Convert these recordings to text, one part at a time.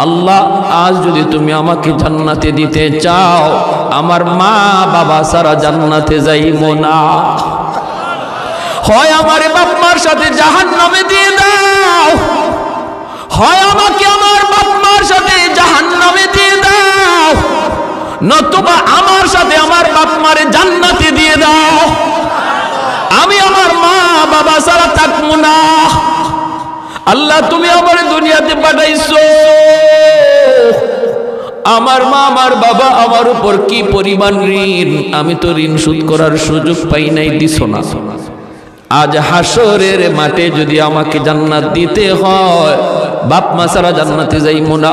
আল্লাহ আজ যদি তুমি আমাকে জান্নাতে দিতে চাও, আমার মা বাবা সারা জান্নাতে যাইবো না, হয় আমার বাপ মার সাথে জাহান্নামে দিয়ে দাও, হয় আমাকে আমার বাপ মার সাথে জাহান্নামে দিয়ে দাও, নতুবা আমার সাথে আমার বাপ মারে জান্নাতে দিয়ে দাও। আমি আমার মা বাবা সারা থাকবো না। আল্লাহ তুমি আমার দুনিয়াতে পাঠাইছো, আমার মা আমার বাবা আমার উপর কি পরিমাণ ঋণ, আমি তো ঋণ শোধ করার সুযোগ পাই নাই, দিছো না। আজ হাসরের মাঠে যদি আমাকে জান্নাত দিতে হয়, বাপ মা ছাড়া জান্নাতে যাইবো না।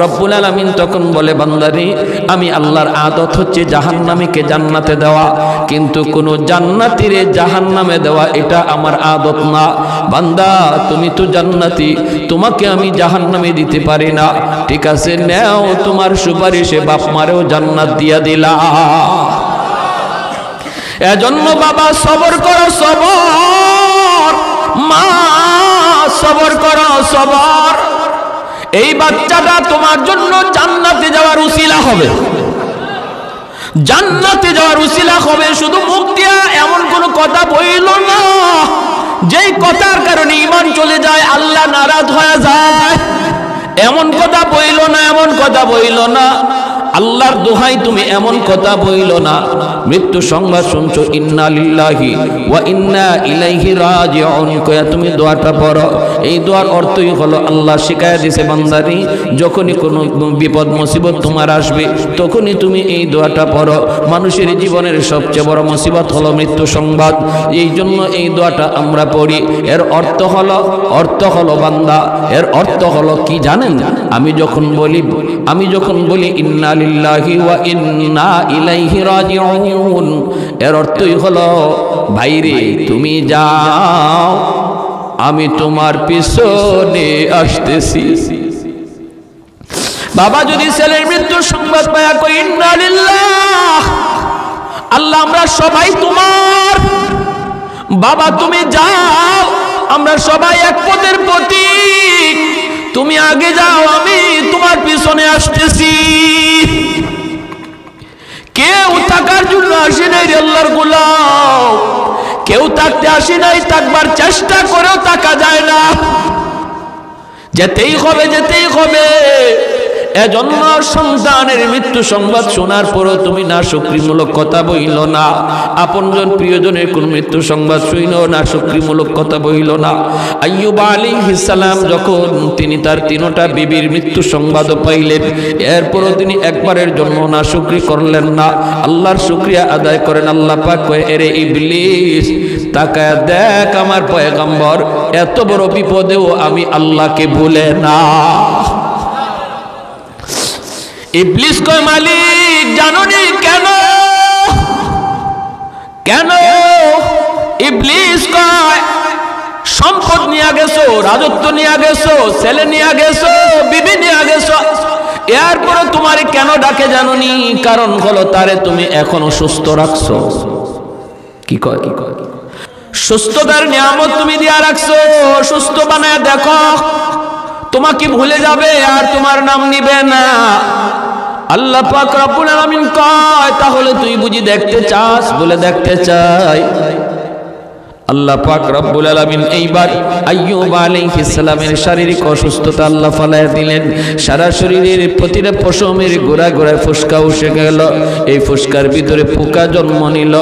রব্বুল আলামিন তখন বলে, বান্দারে আমি আল্লাহর আদত হচ্ছে জাহান্নামীকে জান্নাতে দেওয়া, কিন্তু কোন জান্নাতীরে জাহান্নামে দেওয়া এটা আমার আদত না। বান্দা তুমি তো জান্নাতি, তোমাকে আমি জাহান্নামে দিতে পারি না, ঠিক আছে নাও তোমার সুপারিশে বাপ মারেও জান্নাত দিয়া দিলা। এজন্য বাবা সবর করো, সবর, মা সবর করো, সবর। এই বাচ্চাটা তোমার জন্য জান্নাতে যাওয়ার উসিলা হবে, জান্নাতে যাওয়ার উসিলা হবে। শুধু মুখ দিয়া এমন কোন কথা বইল না যেই কথার কারণে ঈমান চলে যায়, আল্লাহ নারাজ হয়ে যায়, এমন কথা বইল না, এমন কথা বইল না। আল্লাহর দোহাই তুমি এমন কথা বইল না। মৃত্যু সংবাদ শুনছো, ইন্না লিল্লাহি ওয়া ইন্না ইলাইহি রাজিউন কয়া তুমি দোয়াটা পড়ো। এই দোয়ার অর্থই হলো আল্লাহ শিখায়া দিয়েছে, বান্দারি যখনই কোনো বিপদ মুসিবত তোমার আসবে তখনই তুমি এই দোয়াটা পড়ো। মানুষের জীবনের সবচেয়ে বড় মুসিবত হলো মৃত্যু সংবাদ, এই জন্য এই দোয়াটা আমরা পড়ি। এর অর্থ হলো বান্দা, এর অর্থ হলো কি জানেন? আমি যখন বলি ইন্না লিল্লাহি ওয়া ইন্না ইলাইহি রাজিউন, এর অর্থই হলো ভাইরে তুমি যাও, আমি তোমার পিছনে আসতেছি। বাবা যদি ছেলের মৃত্যুর সংবাদ পায়া কই ইন্না লিল্লাহ, আল্লাহ আমরা সবাই তোমার, বাবা তুমি যাও, আমরা সবাই এক পথের প্রতীক, তুমি আগে যাও, আমি তোমার পিছনে আসতেছি। কেউ থাকার জন্য আসে নাই রে আল্লাহর গোলাম, কেউ থাকতে আসে নাই, থাকবার চেষ্টা করেও থাকা যায় না, যেতেই হবে, যেতেই হবে। এজন্য সন্তানের মৃত্যু সংবাদ শোনার পরও তুমি না শুকরিমূলক কথা বইল না, আপনজন প্রিয়জনের কোন মৃত্যু সংবাদ শুইনো না শুকরিমূলক কথা বইল না। আইয়ুব আলাইহিস সালাম যখন তিনি তার তিনটা বিবির মৃত্যু সংবাদ পাইলেন, এরপরও তিনি একবারের জন্য না শুকরি করলেন না, আল্লাহর শুকরিয়া আদায় করেন। আল্লাহ পাক কয়, এরে ইবলিস তাকায় দেখ, আমার পয়গম্বর এত বড় বিপদেও আমি আল্লাহকে ভুলে না। ইবলিস কয়, মালিক জানোনি কেন? কেন? ইবলিস কয়, সম্পদ নিয়ে গেছো, রাজত্ব নিয়ে গেছো, ছেলে নিয়ে গেছো, বিবি নিয়ে গেছো, এরপরে তোমারে কেন ডাকে জানোনি? কারণ হলো তারে তুমি এখনো সুস্থ রাখছো। কি কয়? সুস্থতার নিয়ামত তুমি দিয়া রাখছো, সুস্থ বানায় দেখো, তোমাকে ভুলে যাবে আর তোমার নাম নিবে না। আল্লাহ পাক রব্বুল আলামিন কয়, তাহলে তুই বুঝি দেখতে চাস? বলে দেখতে চাই। আল্লাহ পাক রব্বুল আলামিন এইবার আইয়ুব আলাইহিস সালামের শারীরিক অসুস্থতা আল্লাহ ফালায়া দিলেন। সারা শরীরের প্রতিটা পশমের গোড়া গোড়ায় ফুসকা উঠে গেল, এই ফুসকার ভিতরে পোকা জন্ম নিল।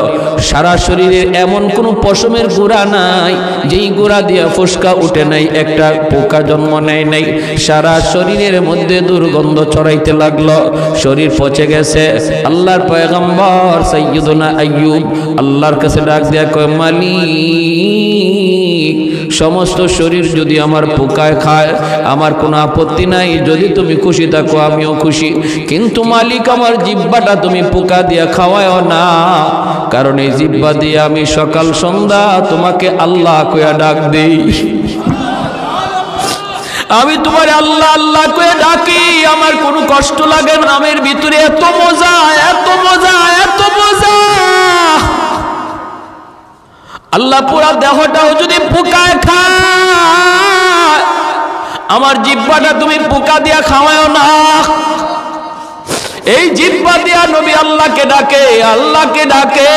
সারা শরীরের এমন কোনো পশমের গোড়া নাই যেই গোড়া দিয়ে ফুসকা উঠে নাই, একটা পোকা জন্ম নেয় নাই। সারা শরীরের মধ্যে দুর্গন্ধ ছড়াইতে লাগলো, শরীর পচে গেছে। আল্লাহর পয়গম্বর সাইয়্যিদুনা আইয়ুব আল্লাহর কাছে ডাক দিয়া কয়, মালিক সমস্ত শরীর যদি আমার পোকায় খায় আমার কোনো আপত্তি নাই, যদি তুমি খুশি থাকো আমিও খুশি, কিন্তু মালিক আমার জিহ্বাটা তুমি পোকা দিয়া খাওয়াও না, কারণ এই জিহ্বা দিয়ে আমি সকাল সন্ধ্যা তোমাকে আল্লাহ কইয়া ডাক দেই, আমি তোমার আল্লাহ আল্লাহ কইয়া ডাকি, আমার কোনো কষ্ট লাগে না, নামের ভিতরে এত মজা, এত মজা, এত মজা। আল্লাহ পুরা দেহটাও যদি পোকায় খায় আমার জিহ্বাটা তুমি পোকা দিয়া খাওয়াও না। এই জিহ্বা দিয়া নবী আল্লাহকে ডাকে, আল্লাহকে ডাকে।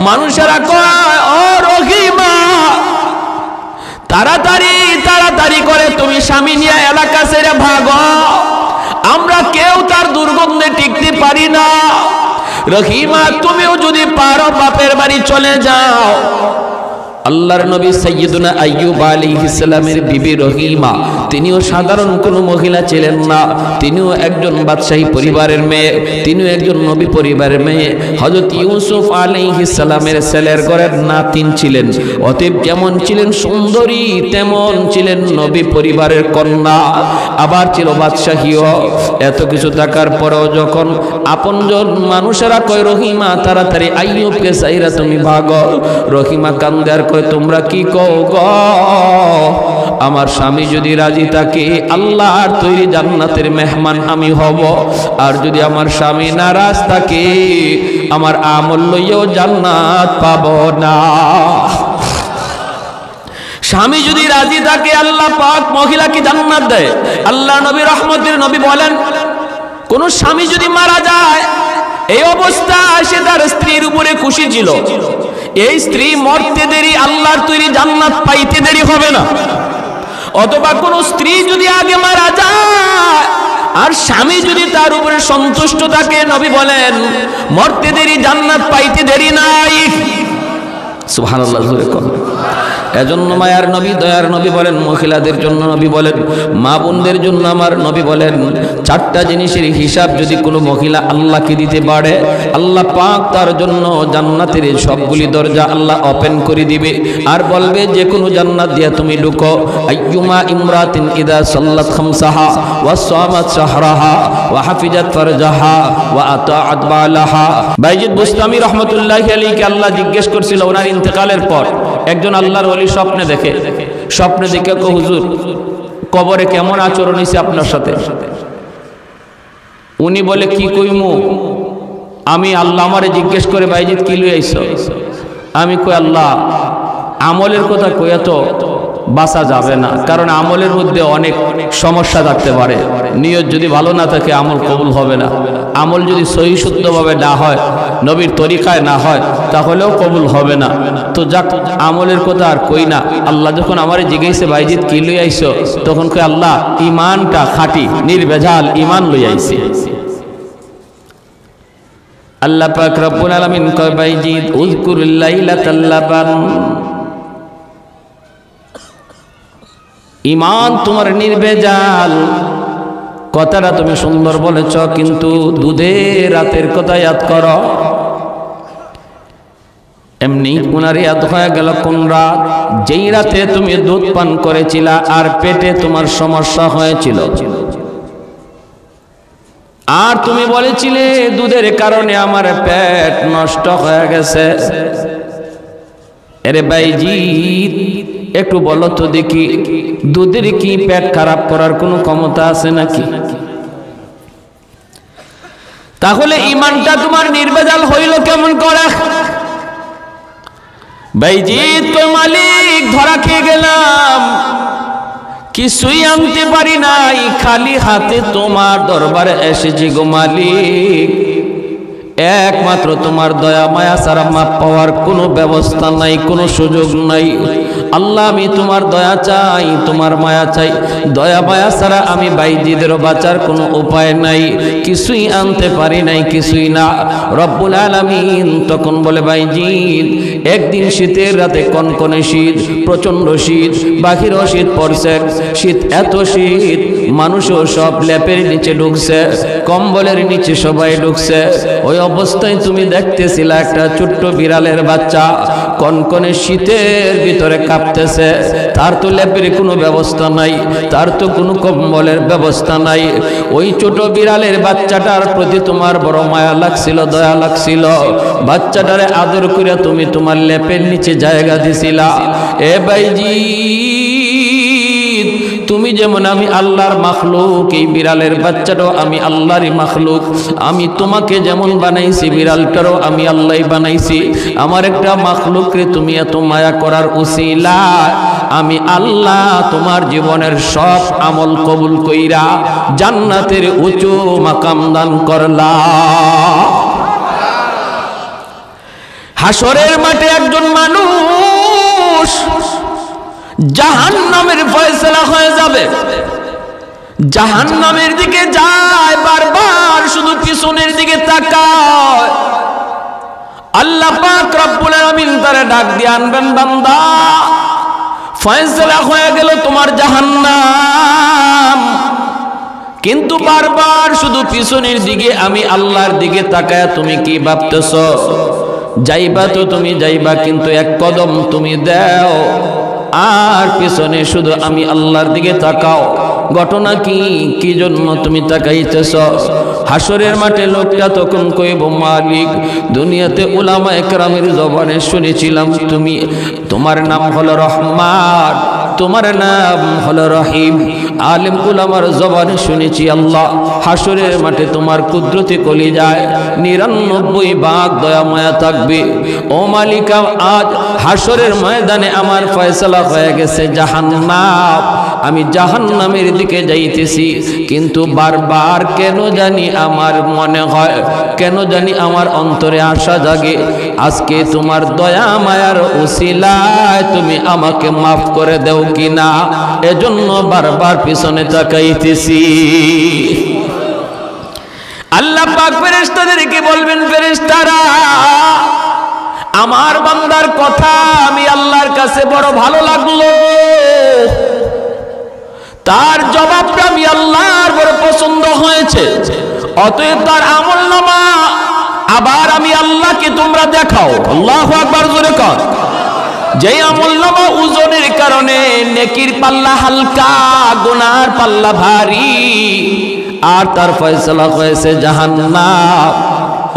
মানুষেরা কয় ও রহিমা, তাড়াতাড়ি তাড়াতাড়ি করে তুমি স্বামী নিয়ে এলাকা ছেড়ে ভাগো, আমরা কেউ তার দুর্গন্ধে টিকতে পারি না। রহিমা তুমিও যদি পারো বাপের বাড়ি চলে যাও। আল্লাহর নবী সাইয়্যিদুনা আইয়ুব আলাইহিস সালামের বিবি রহিমা, তিনিও সাধারণ কোনো মহিলা ছিলেন না, তিনিও একজন বাদশাহী পরিবারের মেয়ে, তিনিও একজন নবী পরিবারের মেয়ে। হযরত ইউসুফ আলাইহিস সালামের ছেলের ঘরের নাতিন ছিলেন। অতএব যেমন ছিলেন সুন্দরী, তেমন ছিলেন নবী পরিবারের কন্যা, আবার ছিল বাদশাহীও। এত কিছু থাকার পরেও যখন আপনজন মানুষেরা কয় রহিমা তাড়াতাড়ি আইয়ুবকে চাইরা তুমি ভাগো, রহিমা কান্দে আর তোমরা কি কও গো? আমার স্বামী যদি রাজি থাকে আল্লাহর তৈরি জান্নাতের মেহমান আমি হব, আর যদি আমার স্বামী নারাজ থাকে আমার আমল লইয়াও জান্নাত পাব না। স্বামী যদি রাজি থাকে আল্লাহ পাক মহিলাকে জান্নাত দেয়। আল্লাহ নবী রহমতের নবী বলেন, কোন স্বামী যদি মারা যায় এই অবস্থায় সে তার স্ত্রীর উপরে খুশি ছিল, এই স্ত্রী মরতে দেরি আল্লাহর তৈরি জান্নাত পাইতে দেরি হবে না। অথবা কোন স্ত্রী যদি আগে মারা যায় আর স্বামী যদি তার উপরে সন্তুষ্ট থাকে, নবী বলেন মরতে দেরি জান্নাত পাইতে দেরি নাই। সুবহানাল্লাহ, জোরে কোন। এজন্য মায়ার নবী দয়ার নবী বলেন, মহিলাদের জন্য নবী বলেন, মা বোনদের জন্য আমার নবী বলেন, চারটা জিনিসের হিসাব যদি কোনো মহিলা আল্লাহকে দিতে পারে আল্লাহ পাক তার জন্য জান্নাতের সবগুলি দরজা আল্লাহ ওপেন করে দিবে, আর বলবে যে কোনো জান্নাত দিয়া তুমি ঢুকো। আইয়ুমা ইমরাতিন ইদা সাল্লাত খামসাহা ওয়া সামাত শাহরাহা ওয়া হাফিজাত ফারজাহা ওয়া আতাআত বালাহা। বাইজিদ বুস্তামি রাহমাতুল্লাহি আলাইহি আল্লাহ জিজ্ঞেস করছিল ওনার ইন্তেকালের পর, একজন আল্লাহর ওলি স্বপ্নে দেখে, স্বপ্নে দেখে কো হুজুর কবরে কেমন আচরণ হইছে আপনার সাথে? উনি বলে কি কইমু, আমি আল্লাহ আমারে জিজ্ঞেস করে বাইজিদ কি লই আইছো? আমি কই আল্লাহ আমলের কথা কইয়া তো বাঁচা যাবে না, কারণ আমলের মধ্যে অনেক সমস্যা থাকতে পারে। নিয়ত যদি ভালো না থাকে আমল কবুল হবে না, আমল যদি সহি শুদ্ধভাবে না হয়, নবীর তরিকায় না হয়, তাহলেও কবুল হবে না। তো যাক আমলের কথা আর কই না। আল্লাহ যখন আমারে জিজ্ঞাসা বাইজিদ কি লই আইছো, তখন কই আল্লাহ ঈমানটা খাঁটি নির্ভেজাল ঈমান লই আইছি। আল্লাহ পাক রব্বুল আলামিন কয় বাইজিদ উযকুরুল লাইলাতাল লাবান, ঈমান তোমার নির্ভেজাল। কথাটা তুমি সুন্দর বলেছ, কিন্তু দুধের রাতের কথা ইয়াদ করো। এমনি উনার ইয়াদ হয়ে গেল কোন রাত? যেই রাতে তুমি দুধ পান করেছিলা আর পেটে তোমার সমস্যা হয়েছিল, আর তুমি বলেছিলে দুধের কারণে আমার পেট নষ্ট হয়ে গেছে। আরে বাইজিদ একটু বলো তো দেখি, দুধের কি পেট খারাপ করার কোনো ক্ষমতা আছে নাকি? তাহলে ঈমানটা তোমার নির্ভেজাল হইল কেমন করে? বাইজিদ কই মালিক ধরা খেয়ে গেলাম, কিছুই আনতে পারি নাই, খালি হাতে তোমার দরবারে এসেছি গো মালিক। একমাত্র তোমার দয়া মায়া ছাড়া মাপ পাওয়ার কোনো ব্যবস্থা নাই, কোনো সুযোগ নাই। আল্লাহ আমি তোমার দয়া চাই, তোমার মায়া চাই, দয়া মায়া ছাড়া আমি বাইজিদের বাঁচার কোনো উপায় নাই, কিছুই আনতে পারি নাই, কিছুই না। রব্বুল আলামিন তখন বলে বাইজিদ একদিন শীতের রাতে কনকনে শীত, প্রচন্ড শীত, বাহিরও শীত পড়ছে, শীত এত শীত মানুষও সব ল্যাপের নিচে ঢুকছে, কম্বলের নিচে সবাই ঢুকছে। ওই অবস্থায় তুমি দেখতেছিলা একটা ছোট্ট বিড়ালের বাচ্চা কনকনে শীতের ভিতরে কাঁপতেছে, তার তো ল্যাপের কোনো ব্যবস্থা নাই, তার তো কোনো কম্বলের ব্যবস্থা নাই। ওই ছোট বিড়ালের বাচ্চাটার প্রতি তোমার বড় মায়া লাগছিল, দয়া লাগছিল, বাচ্চাটারে আদর করে তুমি তোমার ল্যাপের নিচে জায়গা দিছিলা। এ বাইজিদ তুমি যেমন আমি আল্লাহর মাখলুক, এই বিড়ালের বাচ্চাটাও আমি আল্লাহরই মাখলুক। আমি তোমাকে যেমন বানাইছি বিড়ালটারও আমি আল্লাহই বানাইছি। আমার একটা মাখলুকরে তুমি এত মায়া করার উসিলা আমি আল্লাহ তোমার জীবনের সব আমল কবুল কইরা জান্নাতের উঁচু মাকাম দান করলাম। হাসরের মাঠে একজন মানুষ জাহান্নামের ফয়সালা হয়ে যাবে, জাহান্নামের দিকে যায়, বারবার শুধু পিছনের দিকে তাকায়। আল্লাহ পাক রব্বুল আলামিন তারে ডাক দিয়ে আনবেন, বান্দা ফয়সালা হয়ে গেল তোমার জাহান্নাম, কিন্তু বারবার শুধু পিছনের দিকে আমি আল্লাহর দিকে তাকায় তুমি কি ভাবতেছ? যাইবা তো তুমি যাইবা, কিন্তু এক কদম তুমি দাও আর পিছনে শুধু আমি আল্লাহর দিকে তাকাও। ঘটনা কি, কি জন্য তুমি তাকাইতেছ? হাসরের মাঠে লোকটা তখন কইব, মালিক দুনিয়াতে উলামা একরামের জবানে শুনেছিলাম তুমি, তোমার নাম হলো রহমান, তোমার নাম হলো রহিম। আলেম উলামার জবানে শুনেছি আল্লাহ হাসরের মাঠে তোমার কুদরতি কলিজায় ৯৯ ভাগ দয়া মায়া থাকবে। ও মালিকা, আজ হাসরের ময়দানে আমার ফয়সালা হয়ে গেছে জাহান্নাম, আমি জাহান্নামের দিকে যাইতেছি, কিন্তু বারবার কেন জানি আমার মনে হয়, কেন জানি আমার অন্তরে আশা জাগে, আজকে তোমার দয়া মায়ার উসিলায় তুমি আমাকে মাফ করে দেও কিনা, এজন্য বারবার পিছনে তাকাইতেছি। আল্লাহ পাক ফেরেশতাদেরকে বলবেন, ফেরেশতারা আমার বান্দার কথা আমি আল্লাহর কাছে বড় ভালো লাগলো, তার জবাবটা আমি আল্লাহর বড় পছন্দ হয়েছে, অতএব তার আমলনামা আবার আমি আল্লাহকে তোমরা দেখাও। আল্লাহু আকবার, জোরে কর। যেই আমলনামা ওজনের কারণে নেকির পাল্লা হালকা, গুনার পাল্লা ভারী, আর তার ফয়সালা হয়েছে জাহান্নাম,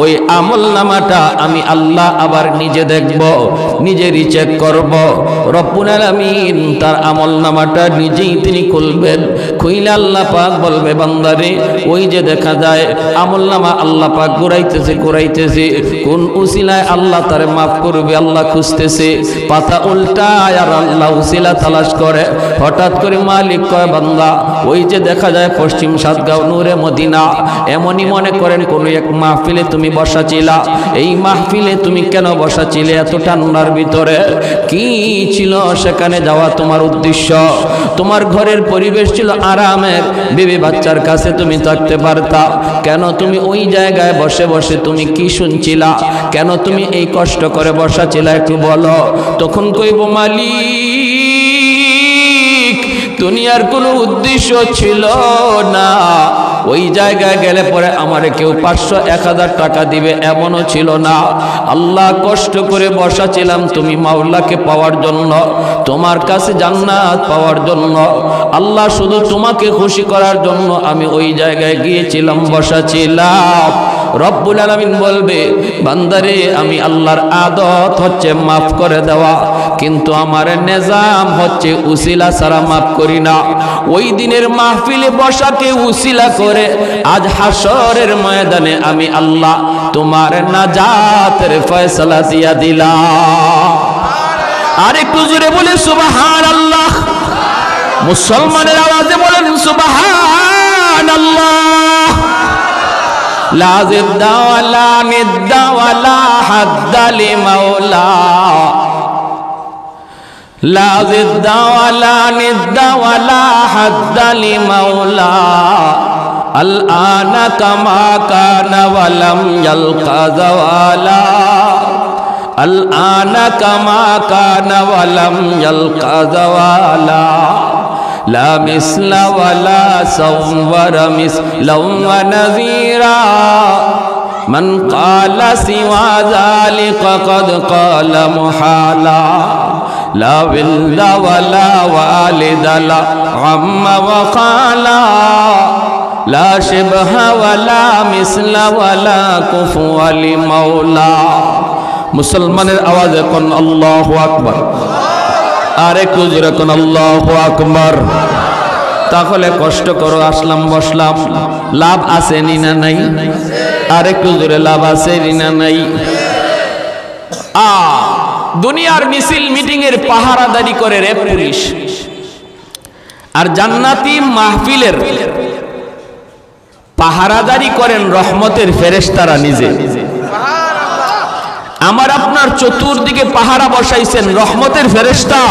ওই আমলনামাটা আমি আল্লাহ আবার নিজে দেখব, নিজেরই চেক করব। রব্বুল আলামিন তার আমলনামাটা নিজেই তিনি খুলবেন, খুইলে আল্লাহ পাক বলবে, বান্দারে ওই যে দেখা যায় আমলনামা আল্লাহ পাক ঘুরাইতেছে, কোন উসিলায় আল্লাহ তারে মাফ করবে আল্লাহ খুঁজতেছে, পাতা উল্টায় আর আল্লাহ উসিলা তালাশ করে। হঠাৎ করে মালিক কয়, বান্দা ওই যে দেখা যায় পশ্চিম সাতগাঁও নূরে মদিনা, এমনই মনে করেন কোন এক মাহফিলে তুমি বসা ছিলা, এই মাহফিলে তুমি কেন বসা ছিলে এত ঠান্ডার ভিতরে? কি ছিল সেখানে যাওয়া তোমার উদ্দেশ্য? তোমার ঘরের পরিবেশ ছিল আরামের, বিবি বাচ্চার কাছে তুমি থাকতে পারতা, কেন তুমি ওই জায়গায় বসে বসে তুমি কি শুনছিলা? কেন তুমি এই কষ্ট করে বসা ছিলা একটু বলো। তখন কইব, মালিক দুনিয়ার কোনো উদ্দেশ্য ছিল না, ওই জায়গায় গেলে পরে আমারে কেউ ৫০০-১০০০ টাকা দিবে এমনও ছিল না। আল্লাহ কষ্ট করে বসা ছিলাম তুমি মাওলাকে পাওয়ার জন্য, তোমার কাছে জান্নাত পাওয়ার জন্য। আল্লাহ শুধু তোমাকে খুশি করার জন্য আমি ওই জায়গায় গিয়েছিলাম, বসা ছিলাম। রব্বুল আলামিন বলবে, বান্দারে আমি আল্লাহর আদত হচ্ছে মাফ করে দেওয়া, কিন্তু আমার নিজাম হচ্ছে উসিলা ছাড়া মাফ করি না। ওই দিনের মাহফিলে বসাকে উসিলা করে আজ হাসরের ময়দানে আমি আল্লাহ তোমার নাজাতের ফয়সালা দিয়া দিলাম। আর একটু জোরে বলে সুবহানাল্লাহ। মুসলমানের আওয়াজে বলেন সুবহানাল্লাহ। লা জিদ্দা ওয়ালা নিদ্দা ওয়ালা হাদ্দা লিমাওলা, লা জিদ্দা ওয়ালা নিদ্দা ওয়ালা হাদ্দা লিমাওলা, আল আনা কামা কানা ওয়ালাম ইয়ালকা যাওয়ালা, আল আনা কামা কানা ওয়ালাম ইয়ালকা যাওয়ালা, লা মিসলা ওয়ালা সাওয়ারা মিসলাম ওয়া নাযীরা, মান ক্বালা সিওয়া যালিকা ক্বাদ ক্বালা মুহালা, লা বিল্লা ওয়ালা ওয়ালিদা লা আম্মা ওয়া খালা, লা শিবহা ওয়ালা মিসলা ওয়ালা কুফুয়া লিমাওলা। মুসলমানের আওয়াজে কোন আল্লাহু আকবার। আর একটু জোরে কোন আল্লাহু আকবার। তাহলে কষ্ট করো, আসলাম বসলাম, লাভ আছে নি না নাই? আর একটু জোরে, লাভ আছে নি না নাই? দুনিয়ার মিছিল মিটিং এর পাহারাদারি করে র্যাব পুলিশ, আর জান্নাতি মাহফিলের পাহারাদারি করেন রহমতের ফেরেশতারা নিজে। আমার আপনার চতুর্দিকে পাহারা বসাইছেন রহমতের ফেরেশতা।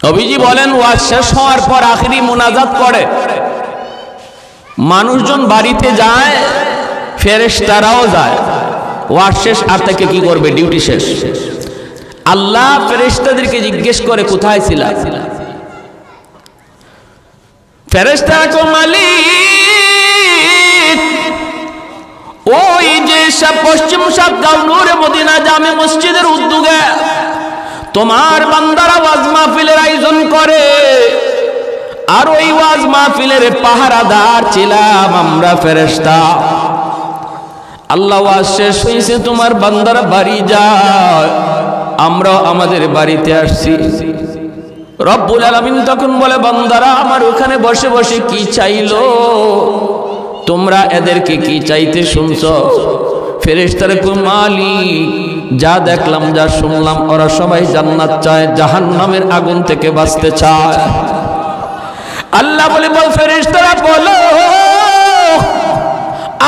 নবীজি বলেন ওয়াজ শেষ হওয়ার পর আখিরি মুনাজাত করে, মানুষজন বাড়িতে যায়, ফেরেশতারাও যায়। ওয়াজ শেষ, আর থেকে কি করবে? ডিউটি শেষ। আল্লাহ ফেরেশতাদেরকে জিজ্ঞেস করে কোথায় ছিলা? ফেরেশতারা কো মালিক ওই যে পশ্চিম সাতগাঁও নূরে মদিনা জামে মসজিদের উদ্যোগে তোমার বান্দারা ওয়াজ মাহফিলের আয়োজন করে, আর ওই ওয়াজ মাহফিলের পাহারাদার ছিলাম আমরা ফেরেশতা। আল্লাহ ওয়াজ শেষ হয়েছে, তোমার বান্দারা বাড়ি যায়, আমরা আমাদের বাড়িতে আসছি। রব্বুল আলামিন তখন বলে বান্দারা আমার ওখানে বসে বসে কি চাইলো, তোমরা এদেরকে কি চাইতে শুনছো? ফেরেশতারা কয় মালিক যা দেখলাম যা শুনলাম ওরা সবাই জান্নাত চায়, জাহান্নামের আগুন থেকে বাঁচতে চায়। আল্লাহ বলে বল ফেরেশতারা বলো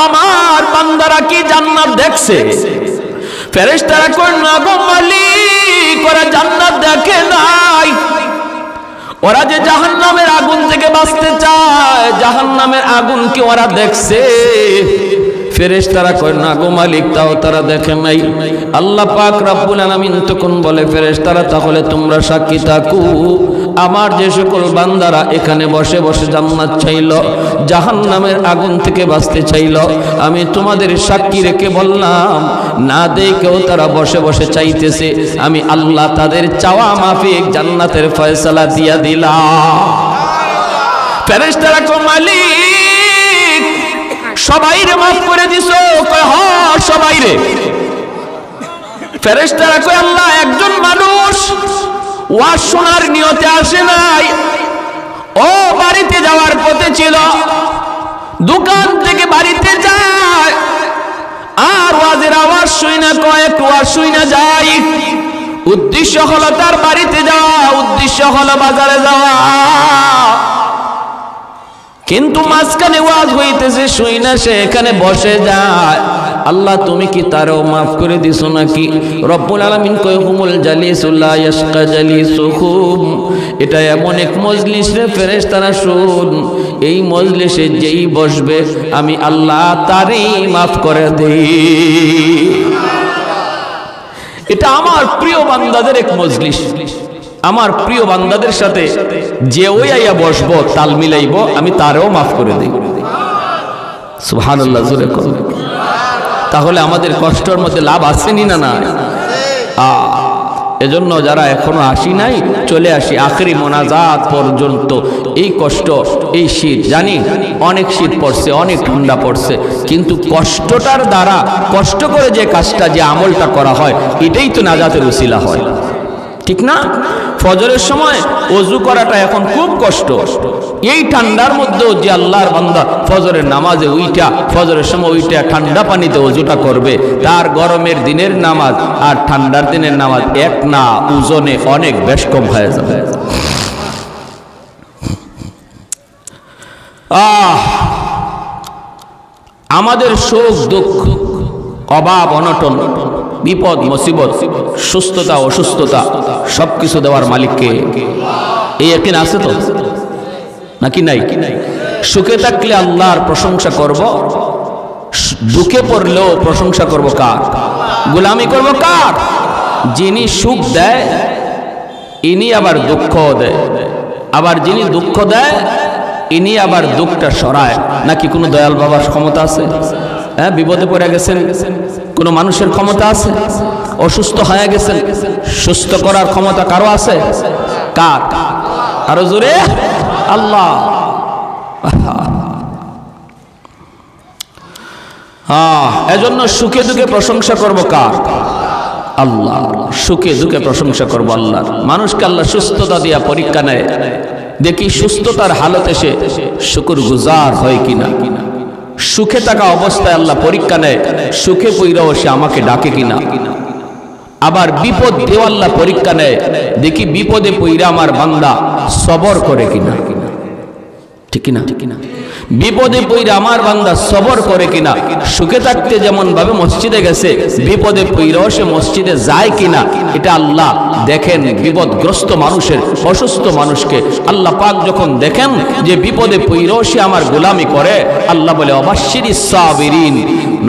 আমার বান্দারা কি জান্নাত দেখছে? ফেরেশতারা কয় না গো মালিক, ওরা জান্নাত দেখে নাই, ওরা যে জাহান্নামের আগুন থেকে বাঁচতে চায়, জাহান্নামের আগুন কি ওরা দেখছে? ফেরেশতারা কয় না গো মালিক, তাও তারা দেখে নাই। আল্লাহ পাক রব্বুল আলামিন তখন বলে ফেরেশতারা তাহলে তোমরা সাক্ষী থাকো, আমার যে সকল বান্দারা এখানে বসে বসে জান্নাত চাইল, জাহান্নামের আগুন থেকে বাঁচতে চাইল, আমি তোমাদের সাক্ষী রেখে বললাম না দেখেও তারা বসে বসে চাইতেছে, আমি আল্লাহ তাদের চাওয়া মাফিক জান্নাতের ফয়সালা দিয়া দিলাম। ফেরেশতারা কয় মালিক সবাইরে মাফ করে দিছো? কয় হ্যাঁ সবাইরে। ফেরেশতারা কয় আল্লাহ একজন মানুষ ওয়াজ শোনার নিয়তে আসে নাই, ও বাড়িতে যাওয়ার পথে ছিল, দোকান থেকে বাড়িতে যায়, আর ওয়াজের আওয়াজ শুই না, কয়েক ওয়াজ শুই না যাই, উদ্দেশ্য হলো তার বাড়িতে যাওয়া, উদ্দেশ্য হলো বাজারে যাওয়া, কিন্তু মাঝখানে ওয়াজ হইতেছে শুই না, সে এখানে বসে যায়। আল্লাহ তুমি কি তারও মাফ করে দিছো নাকি? রব্বুল আলামিন কয় হুমুল জালিসুল লা ইয়াশকা জালিসুহুম, এটা এমন এক মজলিস রে ফেরেশতারা শুন, এই মজলিসে যেই বসবে আমি আল্লাহ তারই মাফ করে দেই। এটা আমার প্রিয় বান্দাদের এক মজলিস, আমার প্রিয় বান্দাদের সাথে যে ওই আইয়া বসবো তাল মিলাইব আমি তারও মাফ করে দেই। সুবহানাল্লাহ জোরে কর। তাহলে আমাদের কষ্টের মধ্যে লাভ আসেনি না? না, এজন্য যারা এখনো আসি নাই চলে আসি আখেরি মোনাজাত পর্যন্ত। এই কষ্ট, এই শীত, জানি অনেক শীত পড়ছে, অনেক ঠান্ডা পড়ছে, কিন্তু কষ্টটার দ্বারা, কষ্ট করে যে কাজটা, যে আমলটা করা হয়, এটাই তো নাজাতের উসিলা হয়, ঠিক না? ফজরের সময় ওযু করাটা এখন খুব কষ্ট, এই ঠান্ডার মধ্যেও যে আল্লাহর বান্দা ফজরের নামাজে উইটা, ফজরের সময় উইটা ঠান্ডা পানিতে ওযুটা করবে, তার গরমের দিনের নামাজ আর ঠান্ডার দিনের নামাজ এক না, ওজনে অনেক বেশ কম হয়ে যাবে। আমাদের শোক দুঃখ, অভাব অনটন, বিপদ মুসিবত, সুস্থতা অসুস্থতা সবকিছু দেওয়ার মালিককে এই ইয়াকিন আছে তো নাকি নাই? সুখে থাকলে আল্লাহর প্রশংসা করব, দুঃখে পড়লেও প্রশংসা করব কার? গোলামি করব কার? যিনি সুখ দেয় ইনি আবার দুঃখ দেয়, আবার যিনি দুঃখ দেয় ইনি আবার দুঃখটা সরায়। নাকি কোনো দয়াল বাবার ক্ষমতা আছে? হ্যাঁ, বিপদে পড়ে গেছেন, কোনো মানুষের ক্ষমতা আছে? অসুস্থ হয়ে গেছেন, সুস্থ করার ক্ষমতা কারো আছে? কার? আরো জোরে আল্লাহ। এজন্য সুখে দুঃখে প্রশংসা করব কার? আল্লাহ। সুখে দুঃখে প্রশংসা করব আল্লাহ। মানুষকে আল্লাহ সুস্থতা দিয়া পরীক্ষা নেয়, দেখি সুস্থতার হালতে সে শুকর গুজার হয় কিনা। সুখে থাকা অবস্থায় আল্লাহ পরীক্ষা নেয়, সুখে পইরাও সে আমাকে ডাকে কিনা। আবার বিপদ দিও আল্লাহ পরীক্ষা নেয়, দেখি বিপদে পইরা আমার বান্দা সবর করে কিনা, ঠিক কিনা? বিপদে পইরা আমার বান্দা সবর করে কিনা। সুখে থাকতে যেমন ভাবে মসজিদে গেছে, বিপদে পইরাও সে মসজিদে যায় কিনা, এটা আল্লাহ দেখেন। বিপদগ্রস্ত মানুষের, অসুস্থ মানুষকে আল্লাহ পাক যখন দেখেন যে বিপদে পইরাও সে আমার গোলামি করে, আল্লাহ বলে অবাশশিরিস সাবিরিন,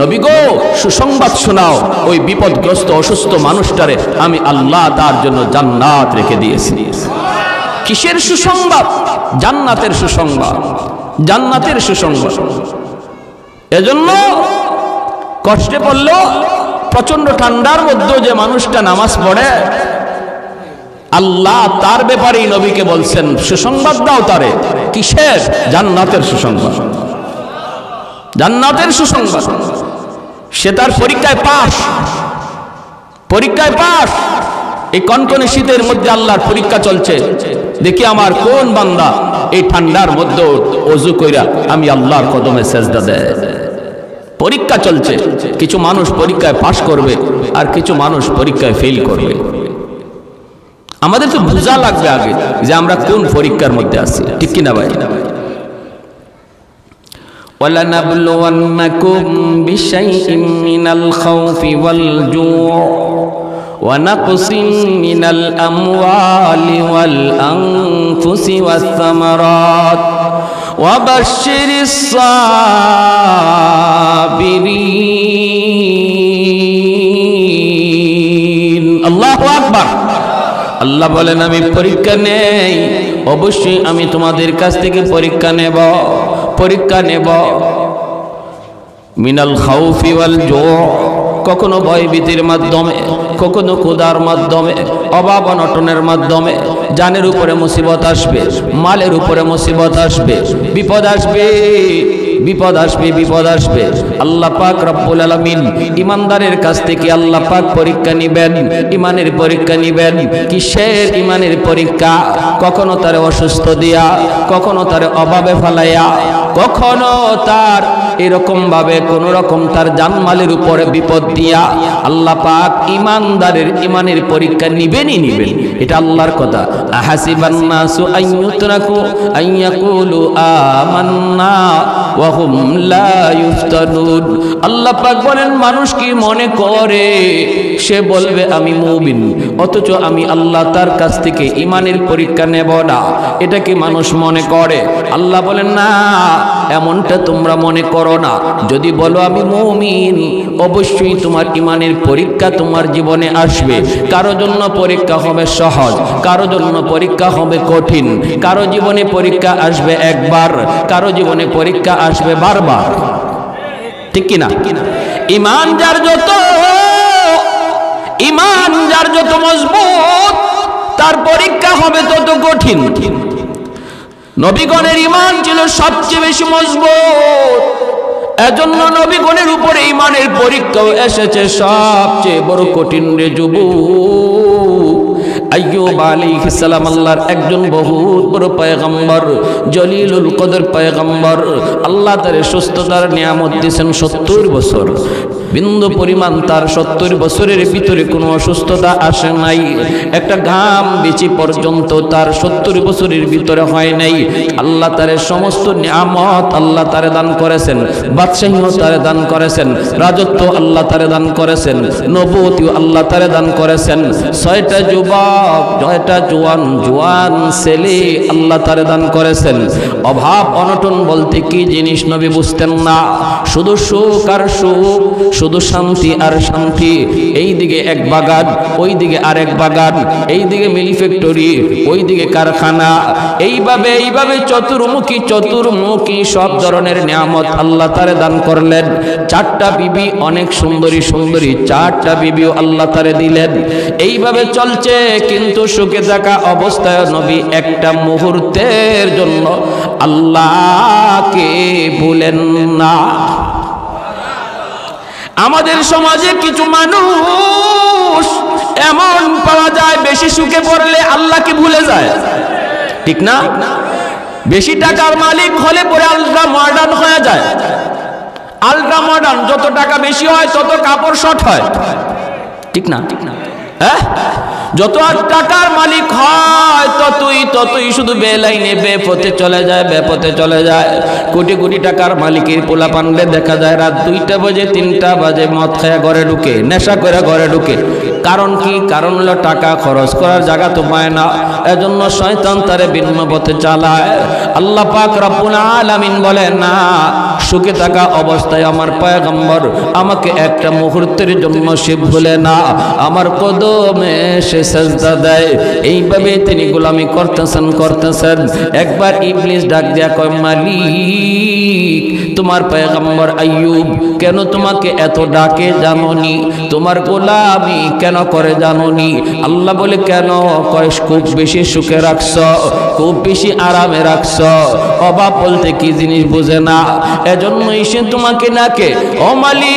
নবী গো সুসংবাদ শোনাও, ওই বিপদগ্রস্ত অসুস্থ মানুষটারে আমি আল্লাহ তার জন্য জান্নাত রেখে দিয়েছি। কিসের সুসংবাদ? জান্নাতের সুসংবাদ, জান্নাতের সুসংবাদ। এজন্য কষ্টে পড়ল, প্রচন্ড ঠান্ডার মধ্যে যে মানুষটা নামাজ পড়ে, আল্লাহ তার ব্যাপারেই নবীকে বলছেন সুসংবাদ দাও তারে। কিসের? জান্নাতের সুসংবাদ, জান্নাতের সুসংবাদ। সে তার পরীক্ষায় পাস, পরীক্ষায় পাস। এই কনকনে শীতের মধ্যে আল্লাহর পরীক্ষা চলছে, দেখি আমার কোন বান্দা এই ঠান্ডার মধ্যে ওযু কইরা আমি আল্লাহর কদমে সেজদা দেয়। পরীক্ষা চলছে, কিছু মানুষ পরীক্ষায় পাস করবে আর কিছু মানুষ পরীক্ষায় ফেল করবে। আমাদের তো বোঝা লাগবে আগে যে আমরা কোন পরীক্ষার মধ্যে আছি, ঠিক কিনা ভাই? وَلَنَبْلُوَنَّكُمْ بِشَيْءٍ مِّنَ الْخَوْفِ وَالْجُوعِ وَنَقْصٍ مِّنَ الْأَمْوَالِ وَالْأَنفُسِ وَالثَّمَرَاتِ وَبَشِّرِ الصَّابِرِينَ। আল্লাহু আকবার। আল্লাহ বলেন আমি পরীক্ষা নেই, অবশ্যই আমি তোমাদের কাছ থেকে পরীক্ষা নেব, পরীক্ষা নেব। মিনাল খাউফি ওয়াল জু, কখনো ভয়ভীতির মাধ্যমে, কখনো ক্ষুধার মাধ্যমে, অভাব অনটনের মাধ্যমে। জানের উপরে মুসিবত আসবে, মালের উপরে মুসিবত আসবে, বিপদ আসবে, বিপদ আসবে, বিপদ আসবে। আল্লাহ পাক রব্বুল আলামিন ইমানদারের কাছ থেকে আল্লাহ পাক পরীক্ষা নিবেন, ইমানের পরীক্ষা নিবেন। কিসের ইমানের পরীক্ষা? কখনো তারে অসুস্থ দিয়া, কখনো তারে অভাবে ফেলাইয়া, কখনো তার এরকম ভাবে কোন রকম তার জানমালের উপরে বিপদ দিয়া আল্লাহ পাক ইমানদারের ইমানের পরীক্ষা নিবেনই নিবেন। এটা আল্লাহর কথা। আহাসিবান নাসু আইয়ুতরাকু আইয়াকুলু আমান্না ওয়া হুম লা ইফতানুন। আল্লাহ পাক বলেন মানুষ কি মনে করে সে বলবে আমি মুমিন, অথচ আমি আল্লাহ তার কাছ থেকে ইমানের পরীক্ষা নেব না, এটা কি মানুষ মনে করে? আল্লাহ বলেন না, এমনটা তোমরা মনে করো না। যদি বলো আমি মুমিন, অবশ্যই তোমার ইমানের পরীক্ষা তোমার জীবনে আসবে। কারো জন্য পরীক্ষা হবে সহজ, কারো জন্য পরীক্ষা হবে কঠিন। কারো জীবনে পরীক্ষা আসবে একবার, কারো জীবনে পরীক্ষা আসবে বারবার, ঠিক কিনা? ইমান যার যত, ইমান যার যত মজবুত, তার পরীক্ষা হবে তত কঠিন। নবীগণের ইমান ছিল সবচেয়ে বেশি মজবুত, এজন্য নবীগণের উপরে ইমানের পরীক্ষাও এসেছে সবচেয়ে বড় কঠিন। রে যুবক, আইয়ুব আলাইহিস সালাম আল্লাহর একজন বহুত বড় পয়গম্বর, জলিলুল কদর পয়গম্বর। আল্লাহ তার সুস্থতার নিয়ামত দিয়েছেন 70 বছর। বিন্দু পরিমাণ তার 70 বছরের ভিতরে কোনো অসুস্থতা আসে নাই, একটা ঘাম বিচি পর্যন্ত তার 70 বছরের ভিতরে হয় নাই। আল্লাহ তার সমস্ত নিয়ামত আল্লাহ তারে দান করেছেন, বাদশাহীও তারে দান করেছেন, রাজত্ব আল্লাহ তারে দান করেছেন, নবুয়তিও আল্লাহ তারে দান করেছেন। 6টা যুবক, 6টা জোয়ান ছেলে আল্লাহ তারে দান করেছেন। অভাব অনটন বলতে কি জিনিস নবী বুঝতেন না। শুধু সুখ আর সুখ, শুধু শান্তি আর শান্তি। এই দিকে এক বাগান, ওই দিকে আরেক বাগান, এই দিকে মিল ফ্যাক্টরি, ওই দিকে কারখানা। এইভাবে এইভাবে চতুর্মুখী চতুর্মুখী সব ধরনের নিয়ামত আল্লাহ তারে দান করলেন। 4টা বিবি, অনেক সুন্দরী সুন্দরী 4টা বিবিও আল্লাহ তারে দিলেন। এইভাবে চলছে, কিন্তু সুখে থাকা অবস্থায় নবী একটা মুহূর্তের জন্য আল্লাহকে ভুলেন না। আমাদের সমাজে কিছু মানুষ এমন পাওয়া যায়, বেশি সুখে পড়লে আল্লাহকে ভুলে যায়, ঠিক না? বেশি টাকার মালিক হলে পরে আলট্রা মডার্ন হয়ে যায়। আলট্রা মডার্ন, যত টাকা বেশি হয় তত কাপড় শর্ট হয়, ঠিক না? হ্যাঁ, যত টাকার মালিক হয় ততই শুধু বেলাইনে বেপথে চলে যায়, বেপথে চলে যায়। কোটি কোটি টাকার মালিকের পোলা পান্ডে দেখা যায় রাত 2টা বাজে 3টা বাজে মদ খায়া ঘরে ঢুকে, নেশা করে ঘরে ঢুকে। কারণ কি? কারণ হলো টাকা খরচ করার জায়গা তো পায় না, এজন্য শয়তান তারে ভিন্ন পথে চালায়। আল্লাহ পাক রব্বুল আলামিন বলেন, না, সুখে থাকা অবস্থায় আমার পয়গম্বর আমাকে একটা মুহূর্তের জন্য সে ভুলে না, আমার কদমে সে সাজদা দেয়। এইভাবে তিনি গোলামি করতেছেন। একবার ইবলিস ডাক দিয়া কয়, মালিক, তোমার পয়গম্বর আইয়ুব কেন তোমাকে এত ডাকে জানোনি? তোমার গোলামি কেন করে জানোনি? আল্লাহ বলে, কেন? কয়, খুব বেশি সুখে রাখছ, খুব বেশি আরামে রাখছ, অভাব বলতে কি জিনিস বুঝে না, এজন্যই সে তোমাকে ডাকে। ও মালিক,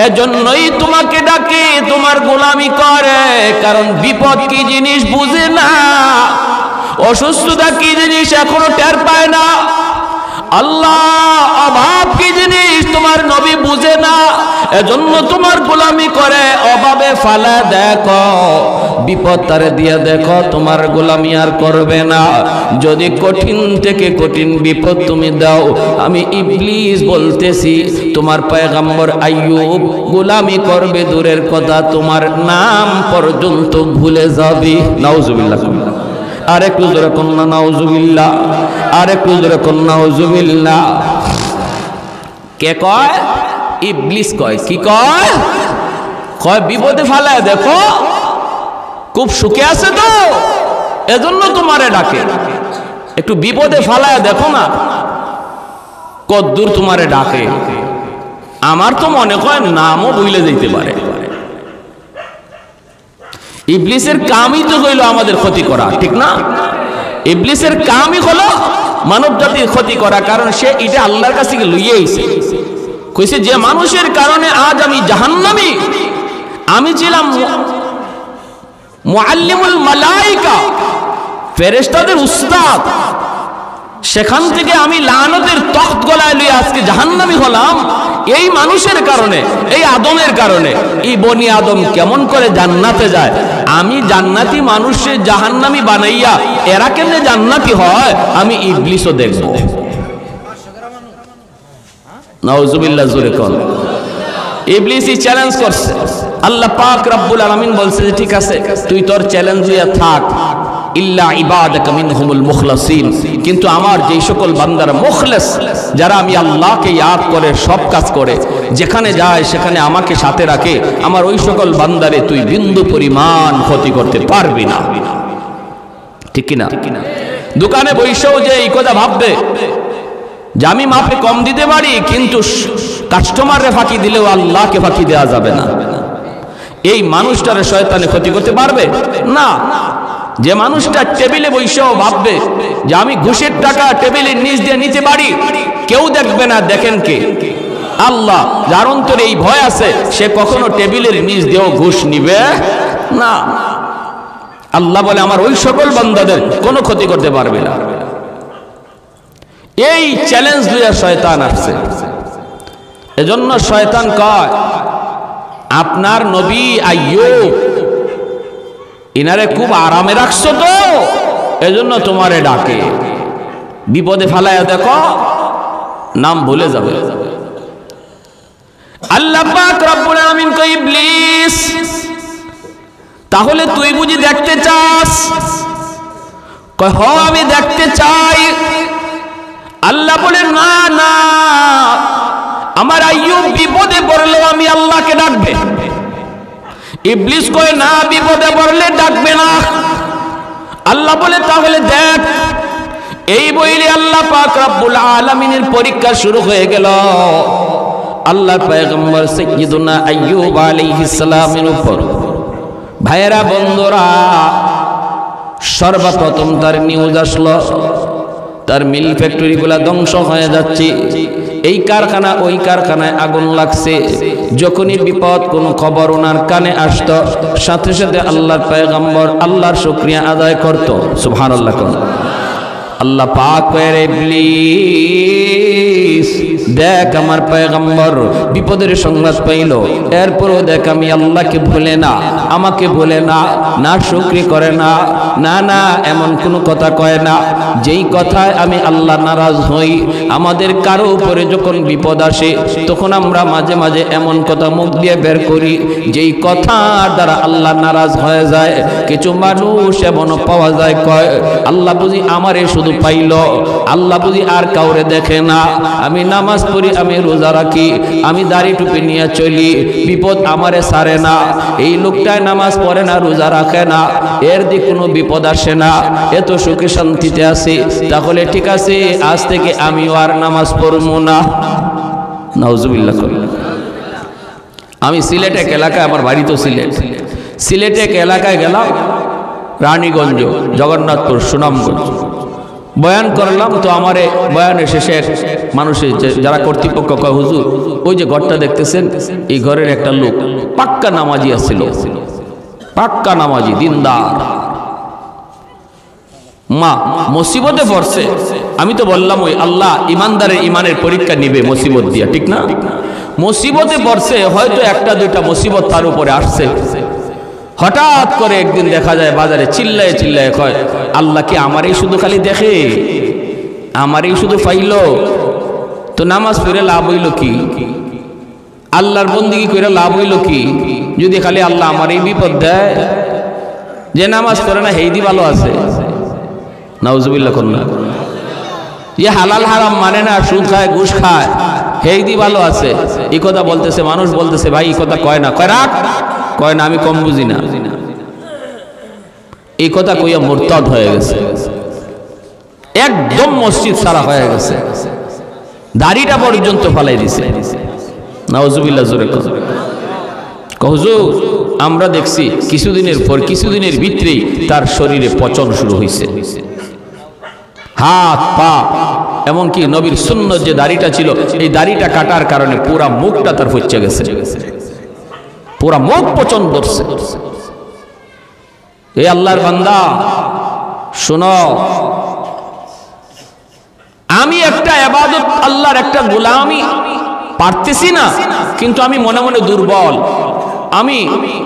এজন্যই তোমাকে ডাকে, তোমার গোলামি করে, কারণ বিপদ কি জিনিস বুঝে না, অসুস্থতা কি জিনিস এখনো টের পায় না। আল্লাহ, অভাব কি জিনিস তোমার নবী বুঝে না, এজন্য তোমার গোলামি করে, অভাবে ফালা দেখো, বিপদ তারে দিয়ে দেখো, তোমার গোলামি আর করবে না। যদি কঠিন থেকে কঠিন বিপদ তুমি দাও, আমি ইবলিস বলতেছি তোমার পয়গম্বর আইয়ুব গোলামি করবে দূরের কথা, তোমার নাম পর্যন্ত ভুলে যাবে। নাউজুবিল্লাহ। আরেকটু জোরে কন্যা নাউজুবিল্লাহ, আরেকটু জোরে কন্যা নাউজুবিল্লাহ। কে কয়? ইবলিস কয়। কি কয়? কয় বিপদে ফালায় দেখো, খুব সুখে আছে তো এজন্য তোমারে ডাকে, একটু বিপদে ফালায় দেখো না কদ্দূর তোমারে ডাকে। আমার তো মনে হয় নামও ভুলে যেতে পারে। ইবলিসের কামই তো হইল আমাদের ক্ষতি করা, ঠিক না? ইবলিসের কামই হলো মানব জাতির ক্ষতি করা, কারণ সে এটা আল্লাহর কাছ থেকে লইয়ে আইছে। কইছে, যে মানুষের কারণে আজ আমি জাহান্নামী, আমি ছিলাম মুআল্লিমুল মালাইকা, ফেরেশতাদের উস্তাদ, সেখান থেকে আমি লানতের তখ্ত গলায় লইয়া আজকে জাহান্নামী হলাম এই মানুষের কারণে, এই আদমের কারণে। এই বনি আদম কেমন করে জান্নাতে যায়? আমি জান্নাতি মানুষের জাহান্নামী বানাইয়া এরা কেমনে জান্নাতি হয়, আমি ইবলিসও দেখব। নাউজুবিল্লাহ, জোরে কোন। ইবলিসই চ্যালেঞ্জ করছে। আল্লাহ পাক রব্বুল আলামিন বলছে যে ঠিক আছে, তুই তোর চ্যালেঞ্জ নিয়ে থাক, ইল্লা ইবাদাকা মিনহুমুল মুখলাসিন, কিন্তু আমার যেই সকল বান্দারা মুখলেস, যারা আমি আল্লাহকে ইয়াদ করে সব কাজ করে, যেখানে যায় সেখানে আমাকে সাথে রাখে, আমার ওই সকল বান্দারে তুই বিন্দু পরিমাণ ক্ষতি করতে পারবি না। ঠিক কিনা? দোকানে বৈশাও যে এই কথা ভাববে যে আমি মাপে কম দিতে পারি, কিন্তু কাস্টমাররে ফাঁকি দিলেও আল্লাহকে ফাঁকি দেওয়া যাবে না, এই মানুষটারে শয়তানে ক্ষতি করতে পারবে না। যে মানুষটা টেবিলে বৈশাও ভাববে যে আমি ঘুষের টাকা টেবিলের নিচ দিয়ে নিতে পারি, কেউ দেখবে না, দেখেন কে? আল্লাহ। যার অন্তরে এই ভয় আছে, সে কখনো টেবিলের নিচ দিয়েও ঘুষ নিবে না। আল্লাহ বলে আমার ওই সকল বান্দাদের কোনো ক্ষতি করতে পারবে না। এই চ্যালেঞ্জ লইয়া শয়তান আসছে। এজন্য শয়তান কয়, আপনার নবী আইয়ুব ইনারে খুব আরামে রাখছো তো এজন্য তোমারে ডাকে, বিপদে ফালায়া দেখো নাম ভুলে যাবে। আল্লাহ পাক রব্বুল আলামিন কয়, ইবলিস তাহলে তুই বুঝি দেখতে চাস? কয় হ, আমি দেখতে চাই। আল্লাহ বলে, না না, আমার আইয়ুব বিপদে পড়লেও আমি আল্লাহকে ডাকবে। ইবলিস কয়, না, বিপদে পড়লে ডাকবে না। আল্লাহ বলে, তাহলে দেখ। এই বইলে আল্লাহ পাক রব্বুল আলামিনের পরীক্ষা শুরু হয়ে গেল। আল্লাহর পয়গম্বর সাইয়্যিদুনা আইয়ুব আলাইহিস সালামের উপর ভাইয়েরা, বন্ধুরা, সর্বপ্রথম তার নিউজ আসলো তার মিল ফ্যাক্টরিগুলা ধ্বংস হয়ে যাচ্ছে, এই কারখানা ওই কারখানায় আগুন লাগছে। যখনই বিপদ কোনো খবর ওনার কানে আসতো, সাথে সাথে আল্লাহর পয়গম্বর আল্লাহর শুকরিয়া আদায় করত। সুবহানাল্লাহ। আল্লাহ পাক কয় রে ইবলিস দেখ আমার পয়গম্বর বিপদের সংবাদ পাইল, এরপরও দেখ আমি আল্লাহকে ভুলে না, আমাকে ভুলে না, না শুকরি করে না, না না এমন কোনো কথা কয় না যেই কথায় আমি আল্লাহ নারাজ হই। আমাদের কারো উপরে যখন বিপদ আসে তখন আমরা মাঝে মাঝে এমন কথা মুখ দিয়ে বের করি যেই কথার দ্বারা আল্লাহ নারাজ হয়ে যায়। কিছু মানুষ এমনও পাওয়া যায় কয় আল্লাহ বুঝি আমারে শুধু পাইল, আল্লাহ বুঝি আর কাউরে দেখে না। আমি নামাজ পড়ি, আমি রোজা রাখি, আমি দাড়ি টুপি নিয়ে চলি, বিপদ আমারে সারে না। এই লোকটায় নামাজ পড়ে না, রোজা রাখে না, এর দিকে কোনো বিপদ আসে না, এত সুখে শান্তিতে আছে, তাহলে ঠিক আছে আজ থেকে আমিও আর নামাজ পড়বো না। নাউজুবিল্লাহ। আমি সিলেট এক এলাকায়, আমার বাড়ি তো সিলেট এক এলাকায় গেলাম, রানীগঞ্জ, জগন্নাথপুর, সুনামগঞ্জ, বয়ান করলাম। তো আমারে বয়ানের শেষে মানুষের যারা কর্তৃপক্ষ কয় হুজুর ওই যে ঘরটা দেখতেছেন এই ঘরের একটা লোক পাক্কা নামাজি আসছিল, পাক্কা নামাজি দিনদার, মা মুসিবতে পড়ছে। আমি তো বললাম ওই আল্লাহ ইমানদারের ইমানের পরীক্ষা নিবে মুসিবত দিয়া, ঠিক না? মুসিবতে পড়ছে, হয়তো একটা দুইটা মুসিবত তার উপরে আসছে। হঠাৎ করে একদিন দেখা যায় বাজারে চিল্লায় চিল্লায় কয় আল্লাহ কি আমারই শুধু খালি দেখে, আমারই শুধু পাইল? তো নামাজ পড়ে লাভ হইল কি? আল্লাহর বন্দেগী করে লাভ হইল কি যদি খালি আল্লাহ আমারই বিপদ দেয়? যে নামাজ পড়ে না হেইদি ভালো আছে। নাউজুবিল্লাহ করনা। যে হালাল হারাম মানে না, সুদ খায় ঘুষ খায়, হেইদি ভালো আছে। এই কথা বলতেছে মানুষ, বলতেছে ভাই এই কথা কয় না, কয় রাখ, কয় না আমি কম বুঝি না। এই কথা কইয়া মুরতাদ হয়ে গেছে, একদম মসজিদ সারা হয়ে গেছে, দাড়িটা পর্যন্ত ফালাই দিছে। নাউজুবিল্লাহ জোরে হুজুর আমরা দেখছি কিছুদিনের পর কিছুদিনের ভিতরেই তার শরীরে পচন শুরু হয়েছে, হাত পা, এমনকি নবীর সুন্নত যে দাড়িটা ছিল এই দাড়িটা কাটার কারণে পুরা মুখটা তার ফচ্ছে গেছে, পুরা মুখ পচন ধরছে। এই আল্লাহর বান্দা শোনো, আমি একটা ইবাদত আল্লাহর একটা গোলামি পারতেছি না, কিন্তু আমি মনে মনে দুর্বল, আমি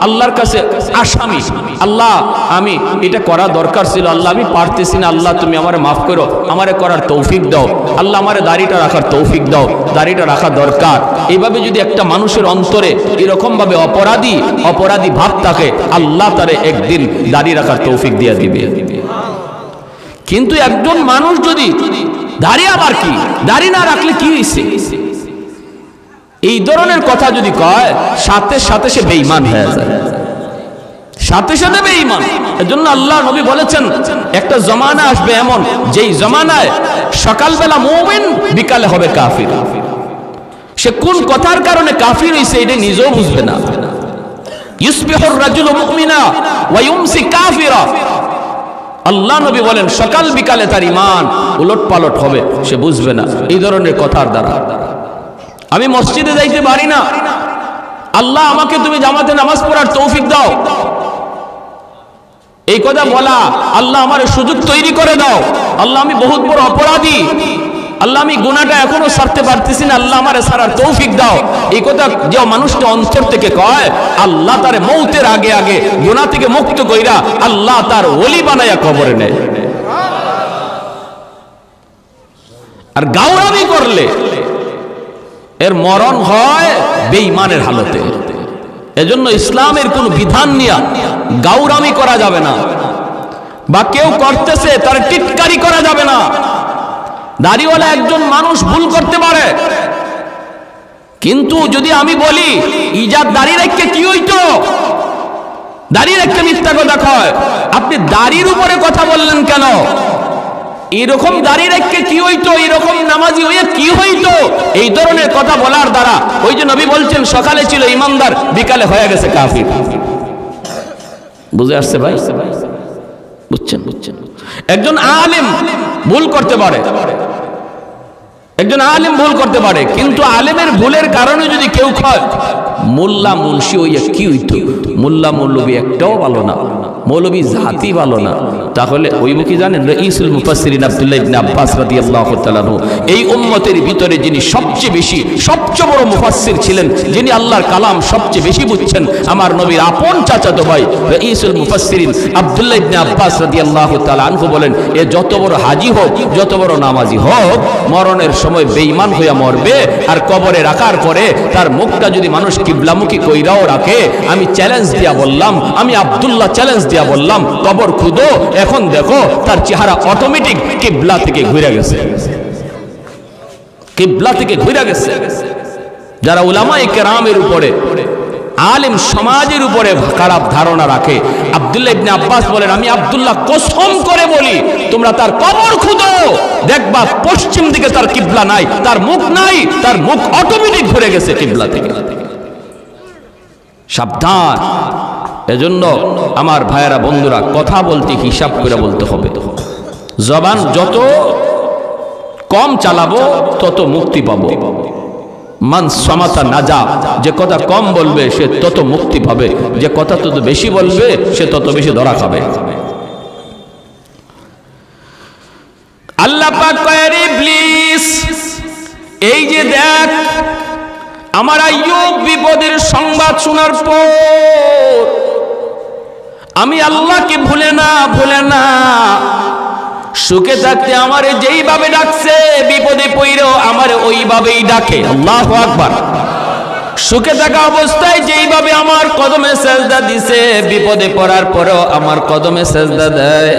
আল্লাহর কাছে আসামি। আল্লাহ আমি এটা করা দরকার ছিল, আল্লাহ আমি পারতেছি না, আল্লাহ তুমি আমারে মাফ করো, আমারে করার তৌফিক দাও, আল্লাহ আমারে দাড়িটা রাখার তৌফিক দাও, দাড়িটা রাখা দরকার। এইভাবে যদি একটা মানুষের অন্তরে এরকম ভাবে অপরাধী ভাব থাকে, আল্লাহ তারে একদিন দাড়ি রাখার তৌফিক দিয়ে দিবে। কিন্তু একজন মানুষ যদি দাড়ি, আবার কি দাড়ি না রাখলে কি হইছে, এই ধরনের কথা যদি কয় সাথে সাথে সে বেঈমান হয়ে যায়, সাথে সাথে বেঈমান। এজন্য আল্লাহ নবী বলেছেন একটা জমানা আসবে এমন, যেই জমানায় সকালবেলা মুমিন বিকালে হবে কাফির। সে কোন কথার কারণে কাফির হইছে এটা নিজেও বুঝবে না। ইউসবিহুর রাজুলু মুমিনা ওয়া ইউমসি কাফিরা। আল্লাহ নবী বলেন সকাল বিকালে তার ঈমান উলটপালট হবে, সে বুঝবে না এই ধরনের কথার দ্বারা। আমি মসজিদে যাইতে পারি না, আল্লাহ আমাকে তুমি জামাতে নামাজ পড়ার তৌফিক দাও, এই কথা বলা। আল্লাহ আমার সুযোগ তৈরি করে দাও, আল্লাহ আমি বহুত বড় অপরাধী, আল্লাহ আমি গুনাহটা এখনো ছাড়তে পারতেছি না, আল্লাহ আমারে ছাড়ার তৌফিক দাও। এই কথা যে মানুষটা অন্তর থেকে কয়, আল্লাহ তার মৌতের আগে আগে গুনাহ থেকে মুক্ত কইরা আল্লাহ তার ওলি বানায়া কবরে নেয়। আর গাওরামি করলে এর মরণ হয় বেঈমানের হালতে। এজন্য ইসলামের কোন বিধান নিয়ে গাওরামি করা যাবে না, বা কেউ করতেছে তার টিটকারি করা যাবে না। দাড়িওয়ালা একজন মানুষ ভুল করতে পারে, কিন্তু যদি আমি বলি ইজাদ দাড়ি রেখে কি হইতো, দাড়ি রেখে মিথ্যা কথা কয়, আপনি দাড়ির উপরে কথা বললেন কেন? এরকম দাড়ি রেখে কি হইতো, এরকম নামাজি হইয়া কি হইতো, এই ধরনের কথা বলার দ্বারা ওই যে নবী বলছেন সকালে ছিল ইমানদার বিকালে হয়ে গেছে কাফির। বুঝে আসছে ভাই? বুঝছেন? একজন আলেম ভুল করতে পারে, একজন আলেম ভুল করতে পারে, কিন্তু আলেমের ভুলের কারণে যদি কেউ কয় মোল্লা মুন্সি হইয়া কি হইতো, মোল্লা মৌলবী একটাও ভালো না, মৌলবী জাতি ভালো না, তাহলে ওই কি জানেন, রাইসুল মুফাসসিরিন আব্দুল্লাহ ইবনে আব্বাস রাদিয়াল্লাহু তাআলা আনহু এই উম্মতের ভিতরে যিনি সবচেয়ে বড় মুফাসসির ছিলেন, যিনি আল্লাহর কালাম সবচেয়ে বেশি বুঝছেন, আমার নবীর আপন চাচাতো ভাই রাইসুল মুফাসসিরিন আব্দুল্লাহ ইবনে আব্বাস রাদিয়াল্লাহু তাআলা আনহু বলেন, এ যত বড় হাজী হোক, যত বড় নামাজি হোক, মরণের সময় বেঈমান হইয়া মরবে। আর কবরে রাখার পরে তার মুখটা যদি মানুষ কিবলামুখী কইরাও রাখে, আমি চ্যালেঞ্জ দিয়া বললাম, আমি আব্দুল্লাহ চ্যালেঞ্জ দিয়া বললাম, কবর খুদো, এখন দেখো তার চেহারা অটোমেটিক কিবলা থেকে ঘুরে গেছে, কিবলা থেকে ঘুরে গেছে। যারা উলামায়ে কেরামের উপরে, আলেম সমাজের উপরে খারাপ ধারণা রাখে, আব্দুল্লাহ ইবনে আব্বাস বলেন, আমি আব্দুল্লাহ কসম করে বলি, তোমরা তার কবর খুঁজো, দেখবা পশ্চিম দিকে তার কিবলা নাই, তার মুখ নাই, তার মুখ অটোমেটিক ঘুরে গেছে কিবলা থেকে। সাবধান। এজন্য আমার ভাইয়েরা, বন্ধুরা, কথা বলতে হিসাব করে বলতে হবে। জবান যত কম চালাবো তত মুক্তি পাবো। মান সামাতা নাজা, যে কথা কম বলবে সে তত মুক্তি পাবে, যে কথা তত বেশি বলবে সে তত বেশি ধরা খাবে। আল্লাহ পাক কয়, ইবলিস, এই যে দেখ, আমার আইয়ুব বিপদের সংবাদ শোনার পর আমি আল্লাহকে ভুলে না, সুখে থাকতে আমারে যেইভাবে ডাকছে, বিপদে পড়লেও আমারে ওইভাবেই ডাকে। আল্লাহু আকবার। সুখে থাকা অবস্থায় যেইভাবে আমার কদমে সেজদা দিছে, বিপদে পড়ার পরেও আমার কদমে সেজদা দেয়।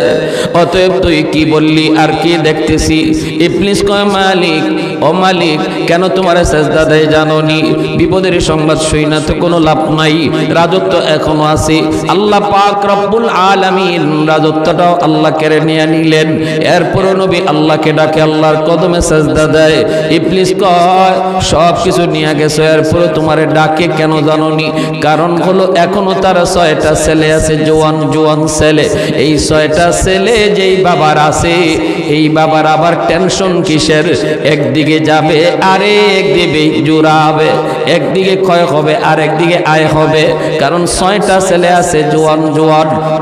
অতএব তুই কি বললি আর কি দেখতেছি? ইবলিস কয়, মালিক, ও মালিক, কেন তোমার সেজদা দেয় জানোনি? বিপদের সংবাদ শুই না তো কোনো লাভ নাই, রাজত্ব এখনো আছে। আল্লাহ পাক রব্বুল আলামিন রাজত্বটাও আল্লাহ কেড়ে নিয়ে নিলেন। এরপরও নবী আল্লাহকে ডাকে, আল্লাহর কদমে সেজদা দেয়। ইবলিস কয়, সব কিছু নিয়ে গেছে, এরপরও তোমারে ডাকে কেন জানোনি? কারণ হলো এখনো তার 6টা ছেলে আছে, জোয়ান ছেলে। এই 6টা ছেলে যেই বাবার আছে, এই বাবার আবার টেনশন কিসের? একদিকে যাবে আরে একদিকে জুড়াবে, একদিকে ক্ষয় হবে আর একদিকে আয় হবে। কারণ 6টা ছেলে আছে জোয়ান,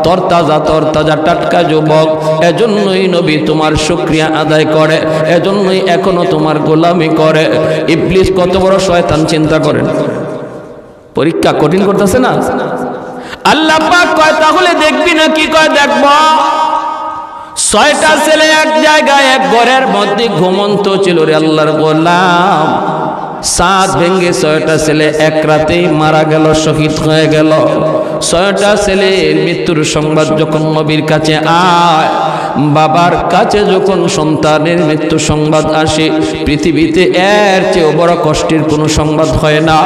তরতাজা টাটকা যুবক। এজন্যই নবী তোমার শুকরিয়া আদায় করে, এজন্যই এখনো তোমার গোলামি করে। ইবলিস কত বড় শয়তান চিন্তা করেন। পরীক্ষা কঠিন করতেছে না? আল্লাহ পাক কয়, তাহলে দেখবি না? কি কয়, দেখব। 6টা ছেলে এক জায়গায় এক ঘরের মধ্যে ঘুমন্ত ছিল রে আল্লাহর গোলাম। সাত ভেঙ্গে 6টা ছেলে এক রাতেই মারা গেল, শহীদ হয়ে গেল। 6টা ছেলের মৃত্যুর সংবাদ যখন নবীর কাছে আয়, বাবার কাছে যখন সন্তানের মৃত্যু সংবাদ আসে, পৃথিবীতে এর চেয়ে বড় কষ্টের কোনো সংবাদ হয় না।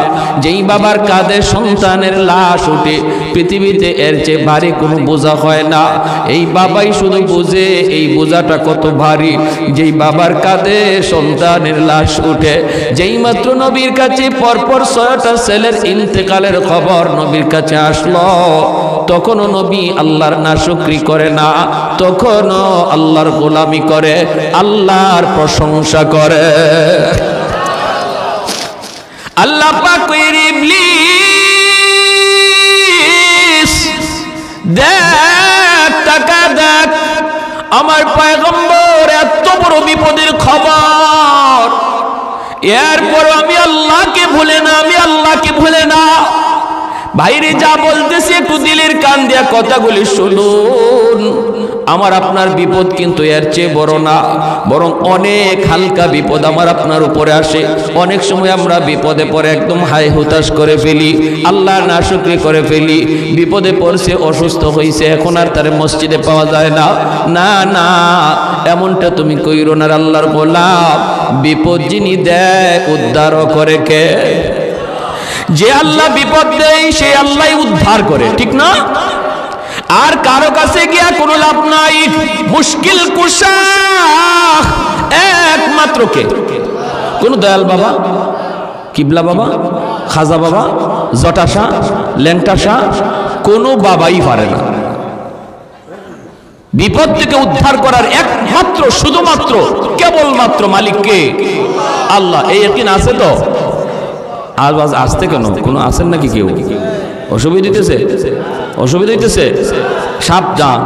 যেই বাবার কাঁধে সন্তানের লাশ উঠে, পৃথিবীতে এর চেয়ে ভারী কোনো বোঝা হয় না। এই বাবাই শুধু বুঝে এই বোঝাটা কত ভারী। যেই বাবার কাঁধে সন্তানের লাশ উঠে, যেই মাত্র নবীর কাছে পরপর 6টা ছেলের ইন্তেকালের খবর নবীর কাছে আসলো, তখনও নবী আল্লাহর নাশুকরি করে না, তখনও আল্লাহর গোলামি করে, আল্লাহর প্রশংসা করে। আল্লাহ পাক কইরে, ইবলিস দেখ, টাকা দেখ, আমার পয়গম্বর এত বড় বিপদের খবর, এরপর আমি আল্লাহকে ভুলে না। ভাইরে যা বলতেছি একটু দিলের কান দিয়া কথাগুলি শুনুন। আমার আপনার বিপদ কিন্তু এর চেয়ে বড় না, বরং অনেক হালকা বিপদ আমার আপনার উপরে আসে। অনেক সময় আমরা বিপদে পড়ে একদম হাই হুতাশ করে ফেলি, আল্লাহ নাশুকরি করে ফেলি। বিপদে পড়ছে, অসুস্থ হয়েছে, এখন আর তার মসজিদে পাওয়া যায় না। না না, এমনটা তুমি কইরো না। আল্লাহর গোলাম, বিপদ যিনি দেয় উদ্ধারও করে কে? যে আল্লাহ বিপদ দেয় সে আল্লাহ উদ্ধার করে, ঠিক না? আর কারো কাছে গিয়া কোনো লাভ নাই। মুশকিল কুশা একমাত্র কে? কোন দয়াল বাবা, কিবলা বাবা, খাজা বাবা, জটা শাহ, ল্যাংটা শাহ, কোনো বাবাই পারে না। বিপদ থেকে উদ্ধার করার একমাত্র, শুধুমাত্র, কেবলমাত্র মালিক কে? আল্লাহ। এই একদিন আছে তো? আওয়াজ আসতে কেন? কোনো আছেন নাকি? কেউ অসুবিধা দিতেছে? সাবধান।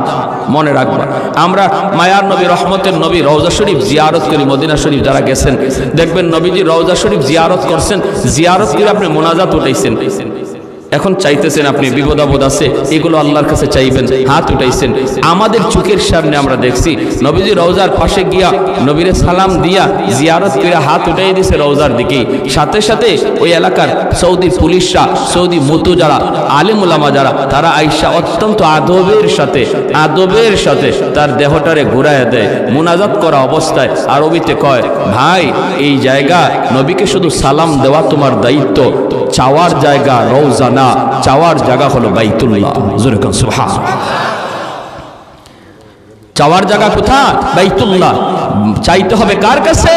মনে রাখবা। আমরা মায়ার নবী, রহমতের নবী রওজা শরীফ জিয়ারত করি। মদিনা শরীফ যারা গেছেন দেখবেন নবীজি রওজা শরীফ জিয়ারত করছেন, জিয়ারত করে আপনি মোনাজাত উঠাইছেন। এখন চাইতেছেন আপনি বিপদ আপদ আছে, এগুলো আল্লাহর কাছে চাইবেন, হাত উঠাইছেন। আমাদের চোখের সামনে আমরা দেখছি নবীজি রওজার পাশে গিয়া নবীরে সালাম দিয়া জিয়ারত করে হাত উঠাই দিয়েছে রওজার দিকে। সাথে সাথে ওই এলাকার সৌদি পুলিশরা, সৌদি মুতু যারা, আলেম উলামা যারা, তারা আইসা অত্যন্ত আদবের সাথে তার দেহটারে ঘুরাইয়া দেয়। মুনাজাত করা অবস্থায় আরবিতে কয়, ভাই এই জায়গা নবীকে শুধু সালাম দেওয়া তোমার দায়িত্ব, চাওয়ার জায়গা রওজা না, চাওয়ার জায়গা হলো বাইতুল্লাহ। জোরে কোন সুবহান। চাওয়ার জায়গা কোথায়? বাইতুল্লাহ। চাইতে হবে কার কাছে?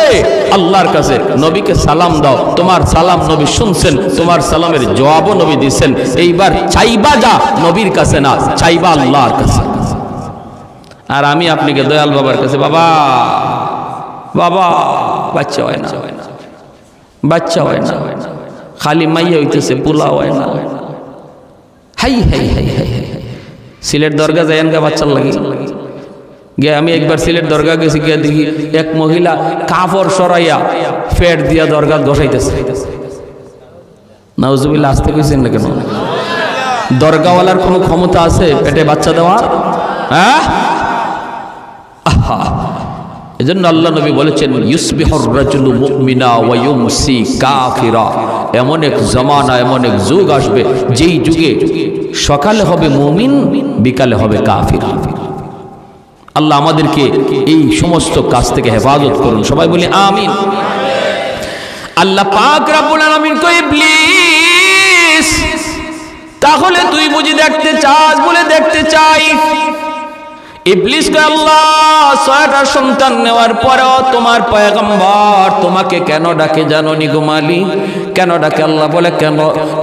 আল্লাহর কাছে। নবীকে সালাম দাও, তোমার সালাম নবী শুনছেন, তোমার সালামের জবাবও নবী দিচ্ছেন। এইবার চাইবা যা নবীর কাছে না, চাইবা আল্লাহর কাছে। আর আমি আপনাকে দয়াল বাবার কাছে, বাবা বাবা বাচ্চা হয় না, বাচ্চা হয় না, খালি মাইয়া হইতেছে, পোলা হয় না। হাই হাই হাই হাই হাই। সিলেট দরগা যাইন গা বাচ্চার লাগে গিয়ে। আমি একবার সিলেট দরগা গেছি, গিয়ে দেখি এক মহিলা কাপড় সরাইয়া ফেট দিয়া দরগা বসাইতেছে। নাউজুবিল্লাহ, আসতে কইছেন না কেন? দরগাওয়ালার কোনো ক্ষমতা আছে পেটে বাচ্চা দেওয়ার? হ্যাঁ, আহা। এজন্য আল্লাহ নবী বলেছেন, ইউসবিহুর রাজুলু মুমিনা ওয়া ইউমসি কাফিরা। এমন এক জামানা, এমন এক যুগ আসবে যেই যুগে সকালে হবে মুমিন, বিকালে হবে কাফির। আল্লাহ আমাদেরকে এই সমস্ত কাজ থেকে হেফাজত করুন। সবাই বলি আমিন। আল্লাহ পাক রব্বুল আলামিন কই, ইবলিস তাহলে তুই বুঝি দেখতে চাস? বলে দেখতে চাই। ইবলিস কে আল্লাহ ৬টা সন্তান নেওয়ার পরেও তোমার পয়গম্বর তোমাকে কেন ডাকে জানো নি গো মালিক? কেন ডাকে? আল্লাহ বলে কেন?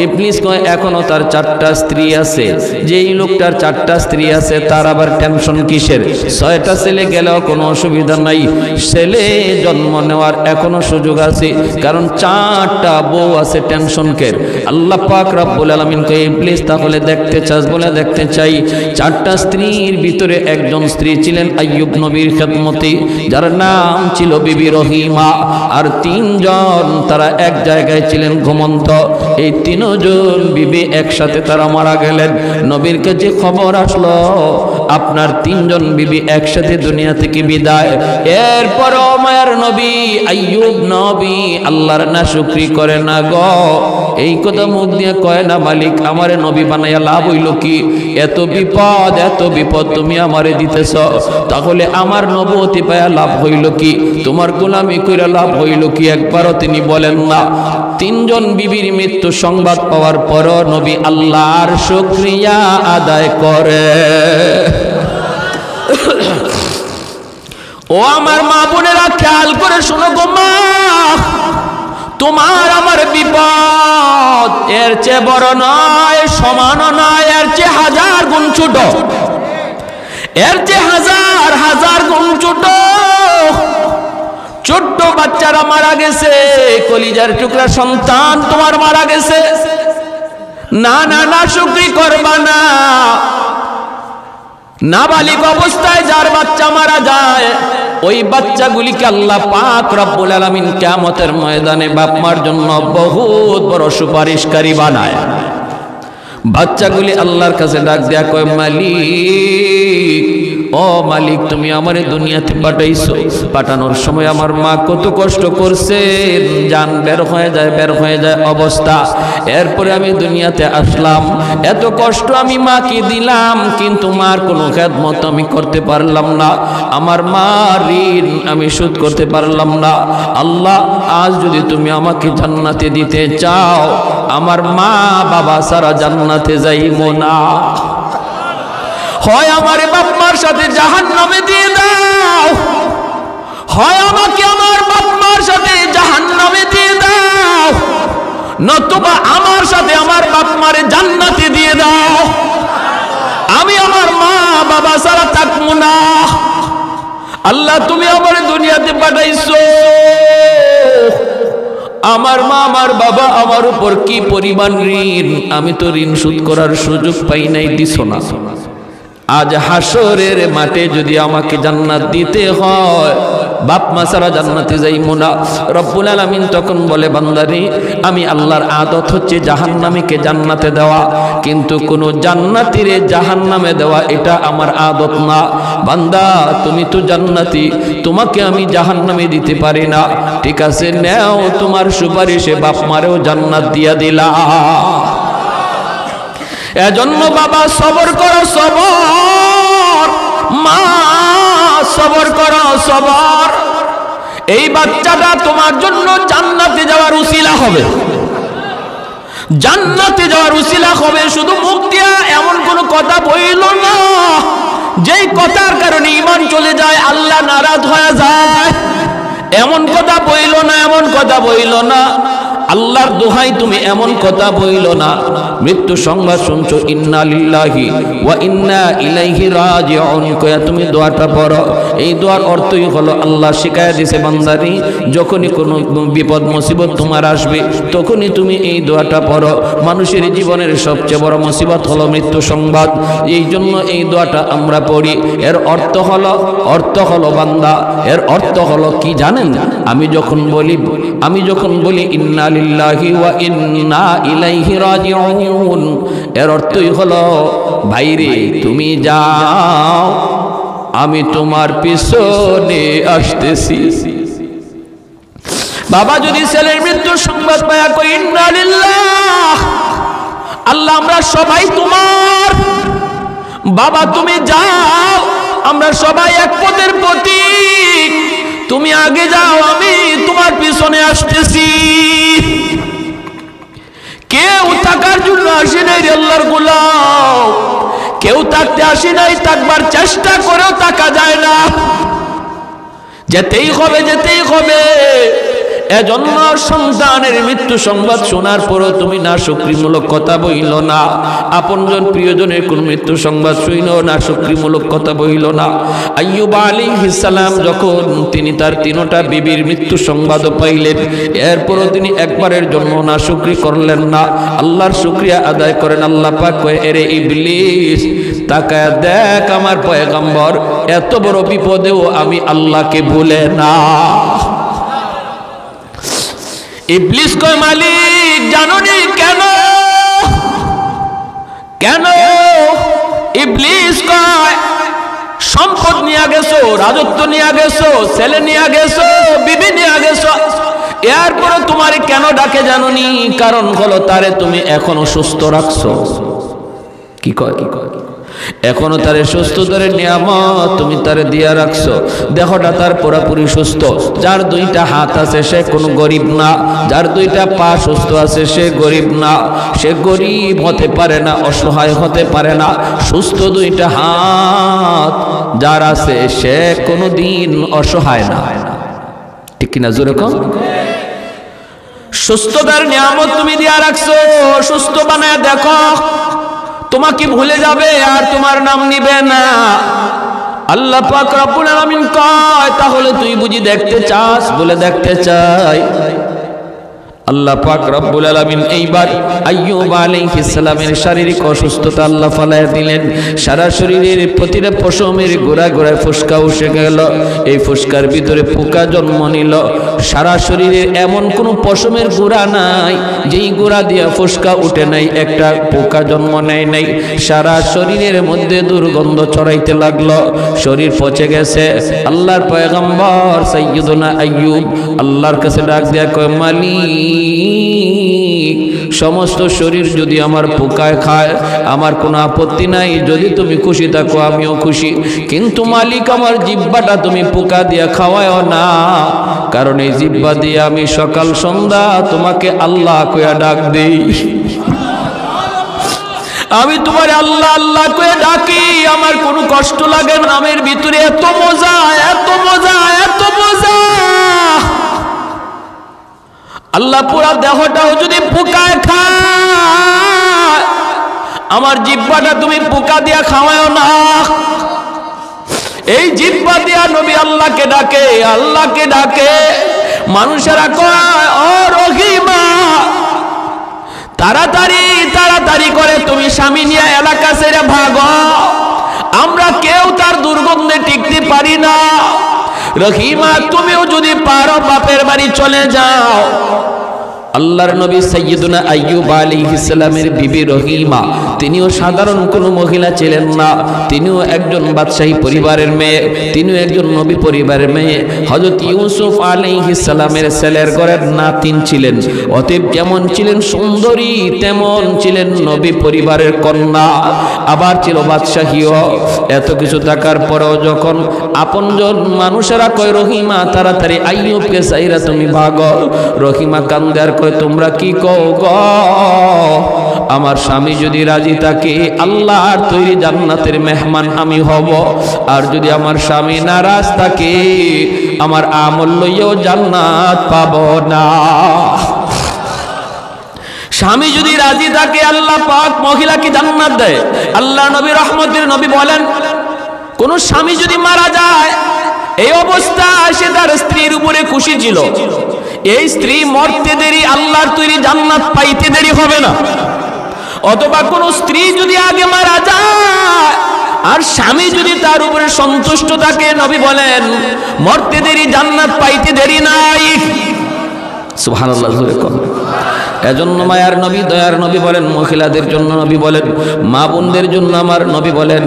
ইবলিস কয় এখনো তার 4টা স্ত্রী আছে। যেই লোকটার 4টা স্ত্রী আছে তার আবার টেনশন কিসের? 6টা ছেলে গেলেও কোনো অসুবিধা নাই, ছেলে জন্ম নেওয়ার এখনো সুযোগ আছে, কারণ 4টা বউ আছে, টেনশন কের? আল্লাহ পাক রব্বুল আলামিন কয়, ইবলিস তাহলে দেখতে চাস? বলে দেখতে চাই। 4টা স্ত্রীর ভিতরে একজন স্ত্রী ছিলেন আইয়ুব নবীর খেদমতে, যার নাম ছিল বিবি রহিমা। আর 3জন তারা এক জায়গায় ছিলেন ঘুমন্ত। এই 3জন বিবি একসাথে তারা মারা গেলেন। নবীর কাছে খবর আসলো আপনার 3জন বিবি একসাথে দুনিয়া থেকে বিদায়। এরপরও মায়ার নবী আইয়ুব নবী আল্লাহর নাশুকরি করে না গো। এই কথা মুখ দিয়ে কয় না, মালিক আমারে নবী বানাইয়া লাভ হইল কি? এত বিপদ তুমি আমারে দিতেছ, তাহলে আমার নবুয়তি পায়া লাভ হইল কি? তোমার গোলামি কইরা লাভ হইল কি? একবারও তিনি বলেন না। 3জন বিবির মৃত্যু সংবাদ পাওয়ার পরও নবী আল্লাহর শুকরিয়া আদায় করে। ও আমার মা বোনেরা, খেয়াল করে শোনো গো মা, তোমার আমার বিপদ এর চেয়ে বড় নয়, সমানও নয়, এর চেয়ে 1000 গুণ ছোট, এর চেয়ে হাজার গুণ ছোট। ছোট্ট বাচ্চারা মারা গেছে, কলিজার টুকরা সন্তান তোমার মারা গেছে। না না না, শুকরি করবা না। নাবালিগ অবস্থায় যার বাচ্চা মারা যায়, ওই বাচ্চাগুলিকে আল্লাহ পাক রব্বুল আলামিন কিয়ামতের ময়দানে বাপ মার জন্য বহুত বড় সুপারিশকারী বানায়। বাচ্চাগুলি আল্লাহর কাছে ডাক দেয়া কয়, মালিক, ও মালিক, তুমি আমারে দুনিয়াতে পাঠাইছো, পাঠানোর সময় আমার মা কত কষ্ট করছে, জান বের হয়ে যায় অবস্থা। এরপরে আমি দুনিয়াতে আসলাম, এত কষ্ট আমি মাকে দিলাম, কিন্তু মার কোনো খেদমত আমি করতে পারলাম না। আমার মার ঋণ আমি শোধ করতে পারলাম না। আল্লাহ, আজ যদি তুমি আমাকে জান্নাতে দিতে চাও, আমার মা বাবা সারা জান্নাতে যাইবো না। হয় আমার বাপ মার সাথে জাহান্নামে দিয়ে দাও, হয় আমাকে আমার বাপ মার সাথে জাহান্নামে দিয়ে দাও, নতুবা আমার সাথে আমার বাপ মারে জান্নাতে দিয়ে দাও। আমি আমার মা বাবা ছাড়া থাকবো না। আল্লাহ, তুমি আমার দুনিয়াতে পাঠাইছো, আমার মা আমার বাবা আমার উপর কি পরিমাণ ঋণ, আমি তো ঋণ শোধ করার সুযোগ পাই নাই, দিছো না। আজ হাসরের মাঠে যদি আমাকে জান্নাত দিতে হয়, বাপ মা ছাড়া জান্নাতে যাইমু না। রব্বুল আলামিন তখন বলে, বান্দারে আমি আল্লাহর আদত হচ্ছে জাহান্নামীকে জান্নাতে দেওয়া, কিন্তু কোন জান্নাতীরে জাহান্নামে দেওয়া এটা আমার আদত না। বান্দা তুমি তো জান্নাতি, তোমাকে আমি জাহান্নামে দিতে পারি না, ঠিক আছে নাও তোমার সুপারিশে বাপ মারেও জান্নাত দিয়া দিলা। এজন্য বাবা সবর করো, সবর, মা সবর করো, সবর। এই বাচ্চাটা তোমার জন্য জান্নাতে যাওয়ার উসিলা হবে, জান্নাতে যাওয়ার উসিলা হবে। শুধু মুখ দিয়া এমন কোন কথা বইল না যেই কথার কারণে ঈমান চলে যায়, আল্লাহ নারাজ হয়ে যায়, এমন কথা বইল না, এমন কথা বইল না। আল্লাহর দোহাই তুমি এমন কথা বইল না। মৃত্যু সংবাদ শুনছো, ইন্না লিল্লাহি ওয়া ইন্না ইলাইহি রাজিউন কয়া তুমি দোয়াটা পড়ো। এই দোয়ার অর্থই হলো আল্লাহ শিখায়া দিয়েছে, বান্দারি যখনই কোনো বিপদ মুসিবত তোমার আসবে তখনই তুমি এই দোয়াটা পড়ো। মানুষের জীবনের সবচেয়ে বড় মুসিবত হলো মৃত্যু সংবাদ, এই জন্য এই দোয়াটা আমরা পড়ি। এর অর্থ হলো বান্দা, এর অর্থ হলো কি জানেন? আমি যখন বলি ইন্না লিল্লাহি ওয়া ইন্না ইলাইহি রাজিউন, এর অর্থই হলো ভাইরে তুমি যাও, আমি তোমার পিছনে আসতেছি। বাবা যদি ছেলের মৃত্যুর সংবাদ পায়া কই ইন্না লিল্লাহ, আল্লাহ আমরা সবাই তোমার, বাবা তুমি যাও, আমরা সবাই এক পথের প্রতীক, তুমি আগে যাও, আমি তোমার পিছনে আসতেছি। কেউ থাকার জন্য আসি নাই রে আল্লাহর গোলাম, কেউ থাকতে আসি নাই, থাকবার চেষ্টা করেও থাকা যায় না, যেতেই হবে, যেতেই হবে। এজন্য সন্তানের মৃত্যু সংবাদ শোনার পরও তুমি না শুকরিমূলক কথা বইল না, আপনজন প্রিয়জনের কোন মৃত্যু সংবাদ শুইল না শুকরিমূলক কথা বইল না। আইয়ুব আলাইহিস সালাম যখন তিনি তার তিনটা বিবির মৃত্যু সংবাদ পাইলেন, এরপরও তিনি একবারের জন্য না শুকরি করলেন না, আল্লাহর শুকরিয়া আদায় করেন। আল্লাহ পাক কয়, এরে ইবলিস তাকায় দেখ আমার পয়গম্বর এত বড় বিপদেও আমি আল্লাহকে ভুলে না। ইবলিস কয়, মালিক জানোনি কেন? কেন? ইবলিস কয়, সম্পদ নিয়ে গেছো, রাজত্ব নিয়ে গেছো, ছেলে নিয়ে গেছো, বিবি নিয়ে গেছো, এরপরে তোমার কেন ডাকে জানোনি? কারণ হলো তারে তুমি এখনো সুস্থ রাখছো। কি কয়? এখনো তারে সুস্থতার নিয়ামত তুমি তারে দিয়া রাখছো, দেহটা তার পুরোপুরি সুস্থ। যার দুইটা হাত আছে সে কোনো গরিব না, যার দুইটা পা সুস্থ আছে সে গরিব না, সে গরিব হতে পারে না, অসহায় হতে পারে না। সুস্থ দুইটা হাত যার আছে সে কোনোদিন অসহায় না, ঠিক কিনা জোরে কম? সুস্থতার নিয়ামত তুমি দিয়া রাখছো, সুস্থ বানায় দেখো, তোমাকে ভুলে যাবে আর তোমার নাম নিবে না। আল্লাহ পাক রব্বুল আলামিন কয়, তাহলে তুই বুঝি দেখতে চাস? বলে দেখতে চাই। আল্লাহ পাক রব্বুল আলামিন এইবার আইয়ুব আলাইহিস সালামের শারীরিক অসুস্থতা আল্লাহ ফালায়া দিলেন। সারা শরীরের প্রতিটা পশমের গোড়ায় গোড়ায় ফুসকা উঠে গেল, এই ফুসকার ভিতরে পোকা জন্ম নিল। সারা শরীরের এমন কোনো পশমের গোড়া নাই যেই গোড়া দিয়া ফুসকা উঠে নাই, একটা পোকা জন্ম নেয় নাই। সারা শরীরের মধ্যে দুর্গন্ধ ছড়াইতে লাগলো, শরীর পচে গেছে। আল্লাহর পয়গম্বর সাইয়্যিদুনা আইয়ুব আল্লাহর কাছে ডাক দিয়া কয়, মালিক সমস্ত শরীর যদি আমার পোকায় খায় আমার কোনো আপত্তি নাই, যদি তুমি খুশি থাকো আমিও খুশি, কিন্তু মালিক আমার জিহ্বাটা তুমি পোকা দিয়া খাওয়ায় না, কারণ এই জিহ্বা দিয়ে আমি সকাল সন্ধ্যা তোমাকে আল্লাহ কইয়া ডাক দেই, আমি তোমার আল্লাহ আল্লাহ কইয়া ডাকি, আমার কোনো কষ্ট লাগে না, নামের ভিতরে এত মজা, এত মজা, এত মজা। আল্লাহ পুরা দেহটাও যদি পোকায় খায় আমার জিহ্বাটা তুমি পোকা দিয়া খাওয়াও না। এই জিহ্বা দিয়া নবী আল্লাহকে ডাকে, আল্লাহকে ডাকে। মানুষেরা কয়, ও রহিমা তাড়াতাড়ি তাড়াতাড়ি করে তুমি স্বামী নিয়ে এলাকা ছেড়ে ভাগো, আমরা কেউ তার দুর্গন্ধে টিকতে পারি না। রহিমা তুমিও যদি পারো বাপের বাড়ি চলে যাও। আল্লাহর নবী সাইয়্যিদুনা আইয়ুব আলাইহিস সালামের বিবি রহিমা, তিনিও সাধারণ কোনো মহিলা ছিলেন না, তিনিও একজন বাদশাহী পরিবারের মেয়ে, তিনিও একজন নবী পরিবারের মেয়ে। হযরত ইউসুফ আলাইহিস সালামের ছেলের ঘরের নাতিন ছিলেন। অতএব যেমন ছিলেন সুন্দরী, তেমন ছিলেন নবী পরিবারের কন্যা, আবার ছিল বাদশাহীও। এত কিছু থাকার পরেও যখন আপনজন মানুষেরা কয় রহিমা তাড়াতাড়ি আইয়ুবকে চাইরা তুমি ভাগো, রহিমা কান্দে আর কয় তোমরা কি কও গো, আমার স্বামী যদি রাজি থাকে আল্লাহর তৈরি জান্নাতের মেহমান আমি হব, আর যদি আমার স্বামী নারাজ থাকে আমার আমল লইয়াও জান্নাত পাব না। স্বামী যদি রাজি থাকে আল্লাহ পাক মহিলাকে জান্নাত দেয়। আল্লাহ নবী রহমতের নবী বলেন, কোন স্বামী যদি মারা যায় এই অবস্থায় সে তার স্ত্রীর উপরে খুশি ছিল, এই স্ত্রী মরতে দেরি আল্লাহর তৈরি জান্নাত পাইতে দেরি হবে না। অথবা কোন স্ত্রী যদি আগে মারা যায় আর স্বামী যদি তার উপরে সন্তুষ্ট থাকে, নবী বলেন মরতে দেরি জান্নাত পাইতে দেরি নাই। সুবহানাল্লাহ। এজন্য মায়ার নবী দয়ার নবী বলেন, মহিলাদের জন্য নবী বলেন, মা বোনদের জন্য আমার নবী বলেন,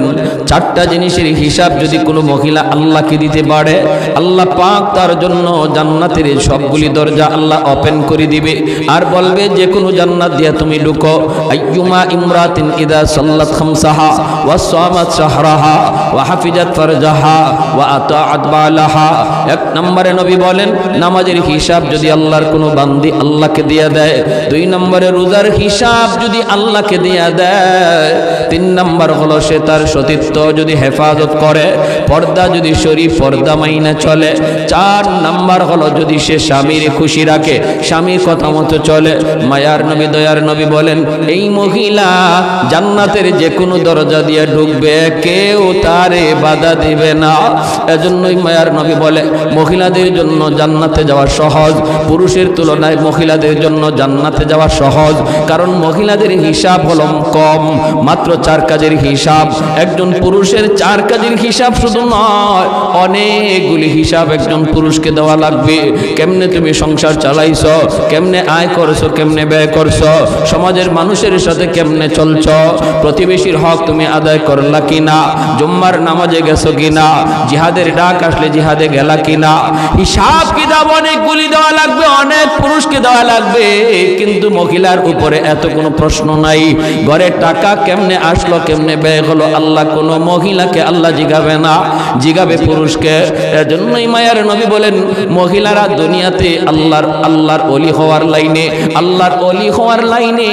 চারটা জিনিসের হিসাব যদি কোনো মহিলা আল্লাহকে দিতে পারে আল্লাহ পাক তার জন্য জান্নাতের সবগুলি দরজা আল্লাহ ওপেন করে দিবে, আর বলবে যে কোনো জান্নাত দিয়ে তুমি ঢুকো। আইয়ুমা ইমরাতিন ইদা সাল্লাত খামসাহা ওয়া সামাত শাহরাহা ওয়া হাফিজাত ফারজাহা ওয়া আতাআত বালাহা। এক নম্বরে নবী বলেন নামাজের হিসাব যদি আল্লাহর কোনো বান্দি আল্লাহকে দিয়ে দেয়, দুই নম্বরে রোজার হিসাব যদি আল্লাহকে দিয়া দেয়, তিন নম্বর হলো সে তার সতীত্ব যদি হেফাজত করে, পর্দা যদি শরীফ পর্দা মাইনা চলে, চার নম্বর হলো যদি সে স্বামীর খুশি রাখে, স্বামীর কথা মতো চলে। মায়ার নবী দয়ার নবী বলেন এই মহিলা জান্নাতের যে কোনো দরজা দিয়ে ঢুকবে, কেউ তারে বাধা দিবে না। এজন্যই মায়ার নবী বলে মহিলাদের জন্য জান্নাতে যাওয়া সহজ, পুরুষের তুলনায় মহিলাদের জন্য জান্নাতে যাওয়া সহজ, কারণ মহিলাদের হিসাব হলো কম, মাত্র 4 কাজের হিসাব। একজন পুরুষের 4 কাজের হিসাব শুধু নয়, অনেকগুলি হিসাব একজন পুরুষকে দেওয়া লাগবে। কেমনে তুমি সংসার চালাইছো, কেমনে আয় করছো, কেমনে ব্যয় করছো, সমাজের মানুষের সাথে কেমনে চলছো, প্রতিবেশীর হক তুমি আদায় করলা কিনা, জুম্মার নামাজে গেছো কিনা, জিহাদের ডাক আসলে জিহাদে গেলা কিনা, হিসাব কিতাব অনেকগুলি দেওয়া লাগবে, অনেক পুরুষকে দেওয়া লাগবে। কিন্তু মহিলার উপরে এত কোনো প্রশ্ন নাই। ঘরে টাকা কেমনে আসলো, কেমনে ব্যয় হলো, আল্লাহ কোনো মহিলাকে আল্লাহ জিগাবে না, জিগাবে পুরুষকে। এজন্যই মায়ার নবী বলেন মহিলারা দুনিয়াতে আল্লাহর ওলি হওয়ার লাইনে, আল্লাহর ওলি হওয়ার লাইনে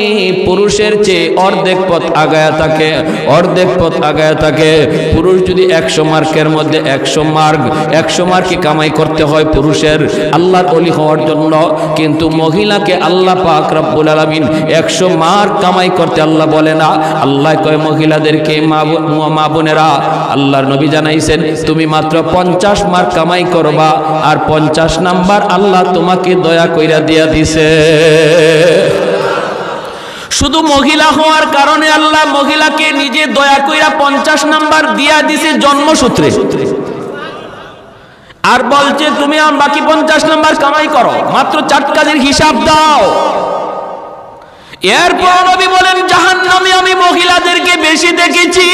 পুরুষের চেয়ে অর্ধেক পথ আগায়া থাকে, অর্ধেক পথ আগায়া থাকে। পুরুষ যদি 100 মার্কের মধ্যে 100 মার্কই কামাই করতে হয় পুরুষের আল্লাহর ওলি হওয়ার জন্য, কিন্তু মহিলাকে আল্লাহ পাক রব্বুল আলামিন 100 মার্ক কামাই করতে আল্লাহ বলে না। আল্লাহ কয় মহিলাদেরকে মা বোনেরা, আল্লাহর নবী জানাইছেন তুমি মাত্র 50 মার্ক কামাই করবা, আর 50 নাম্বার আল্লাহ তোমাকে দয়া কইরা দিয়া দিছে। শুধু মহিলা হওয়ার কারণে আল্লাহ মহিলাকে নিজে দয়া কইরা 50 নাম্বার দিয়া দিছে জন্মসূত্রে, আর বলছে তুমি বাকি 50 নাম্বার কামাই করো, মাত্র 4 কাজের হিসাব দাও। এরপর নবী বলেন জাহান্নামে আমি মহিলাদেরকে বেশি দেখেছি,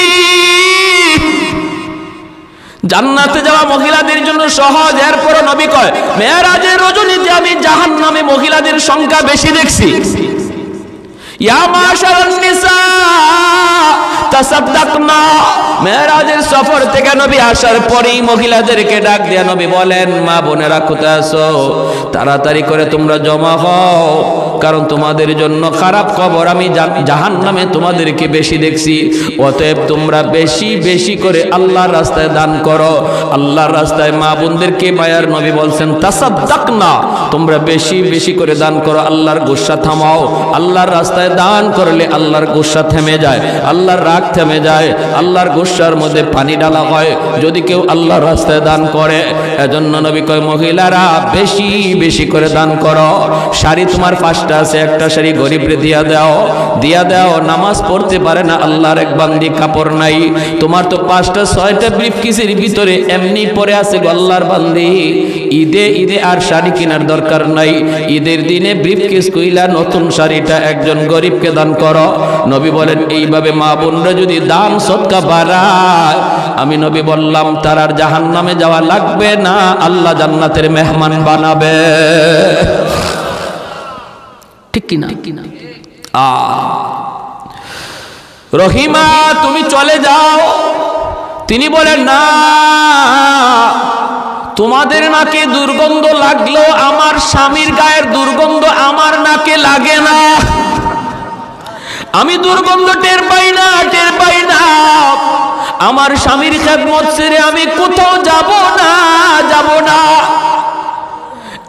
জান্নাতে যাওয়া মহিলাদের জন্য সহজ। এরপর নবী কয় মেরাজের রজনীতে আমি জাহান্নামে মহিলাদের সংখ্যা বেশি দেখছি। ইয়া মাশারান নিসা তাসাদদাকনা, মেরাজের সফর থেকে নবী আসার পরেই মহিলাদেরকে ডাক দিয়ে নবী বলেন মা বোনেরা কোথায় আছো, তাড়াতাড়ি করে তোমরা জমা হও, কারণ তোমাদের জন্য খারাপ খবর, আমি জাহান্নামে তোমাদেরকে বেশি দেখছি। অতএব তোমরা বেশি বেশি করে আল্লাহর রাস্তায় দান করো। আল্লাহর রাস্তায় মা বোনদেরকে মায়ার নবী বলছেন তাসাদদাকনা, তোমরা বেশি বেশি করে দান করো, আল্লাহর গুসা থামাও। আল্লাহর রাস্তায় দান করলে আল্লাহর গুসা থেমে যায়, আল্লাহর রাগ থেমে যায়, আল্লাহর গুসার মধ্যে পানি ডালা হয় যদি কেউ আল্লাহর রাস্তায় দান করে। এজন্য নবী কয় মহিলারা বেশি বেশি করে দান করো। শাড়ি তোমার 5টা 5টা আছে, একটা শাড়ি গরিবরে দিয়া দাও। নামাজ পড়তে পারে না আল্লাহর এক বান্দি, কাপড় নাই। তোমার তো 5টা 6টা ব্রিফকেসের ভিতরে এমনি পড়ে আছে আল্লাহর বান্দি। ঈদে আর শাড়ি কেনার দরকার নাই, ঈদের দিনে ব্রিফকেস কইলা নতুন শাড়িটা একজন গরিবকে দান করো। নবী বলেন এইভাবে মা বোনরা যদি দান সদকা বাড়ায়, আমি নবী বললাম তার আর জাহান্নামে যাওয়া লাগবে না, আল্লাহ জান্নাতের মেহমান বানাবে। ঠিক কিনা? রহিমা তুমি চলে যাও। তিনি বলেন না, তোমাদের নাকে দুর্গন্ধ লাগলো, আমার স্বামীর গায়ের দুর্গন্ধ আমার নাকে লাগে না। আমি দুর্গন্ধ টের পাই না। আমার স্বামীর খেদমত ছেড়ে আমি কোথাও যাব না।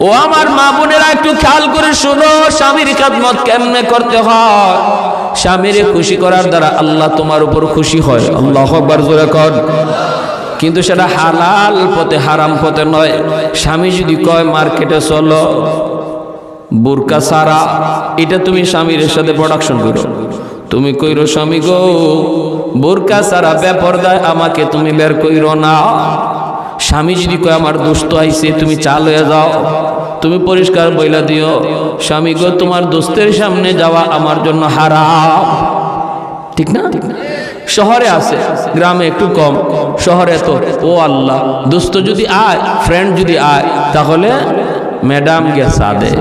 ও আমার মা বোনেরা একটু খেয়াল করে শোনো, স্বামীর খেদমত কেমনে করতে হয়। স্বামীরে খুশি করার দ্বারা আল্লাহ তোমার উপর খুশি হয়। আল্লাহু আকবার জোরে কর। কিন্তু সেটা হালাল পথে, হারাম পথে নয়। স্বামী যদি কয় মার্কেটে চলো বুরকা সারা, এটা তুমি স্বামীর সাথে প্রোডাকশন করো। তুমি কইরো স্বামী গো বুরকা সারা বেপরদায় আমাকে তুমি বের কইরো না। স্বামী যদি কয় আমার দোস্ত আইছে তুমি চাল হয়ে যাও, তুমি পরিষ্কার বইলা দিও স্বামী গো তোমার দোস্তের সামনে যাওয়া আমার জন্য হারাম। ঠিক না? শহরে আছে, গ্রামে একটু কম। শহরে তো ও আল্লাহ, দোস্ত যদি আয়, ফ্রেন্ড যদি আয়, তাহলে ম্যাডাম গেছা দে।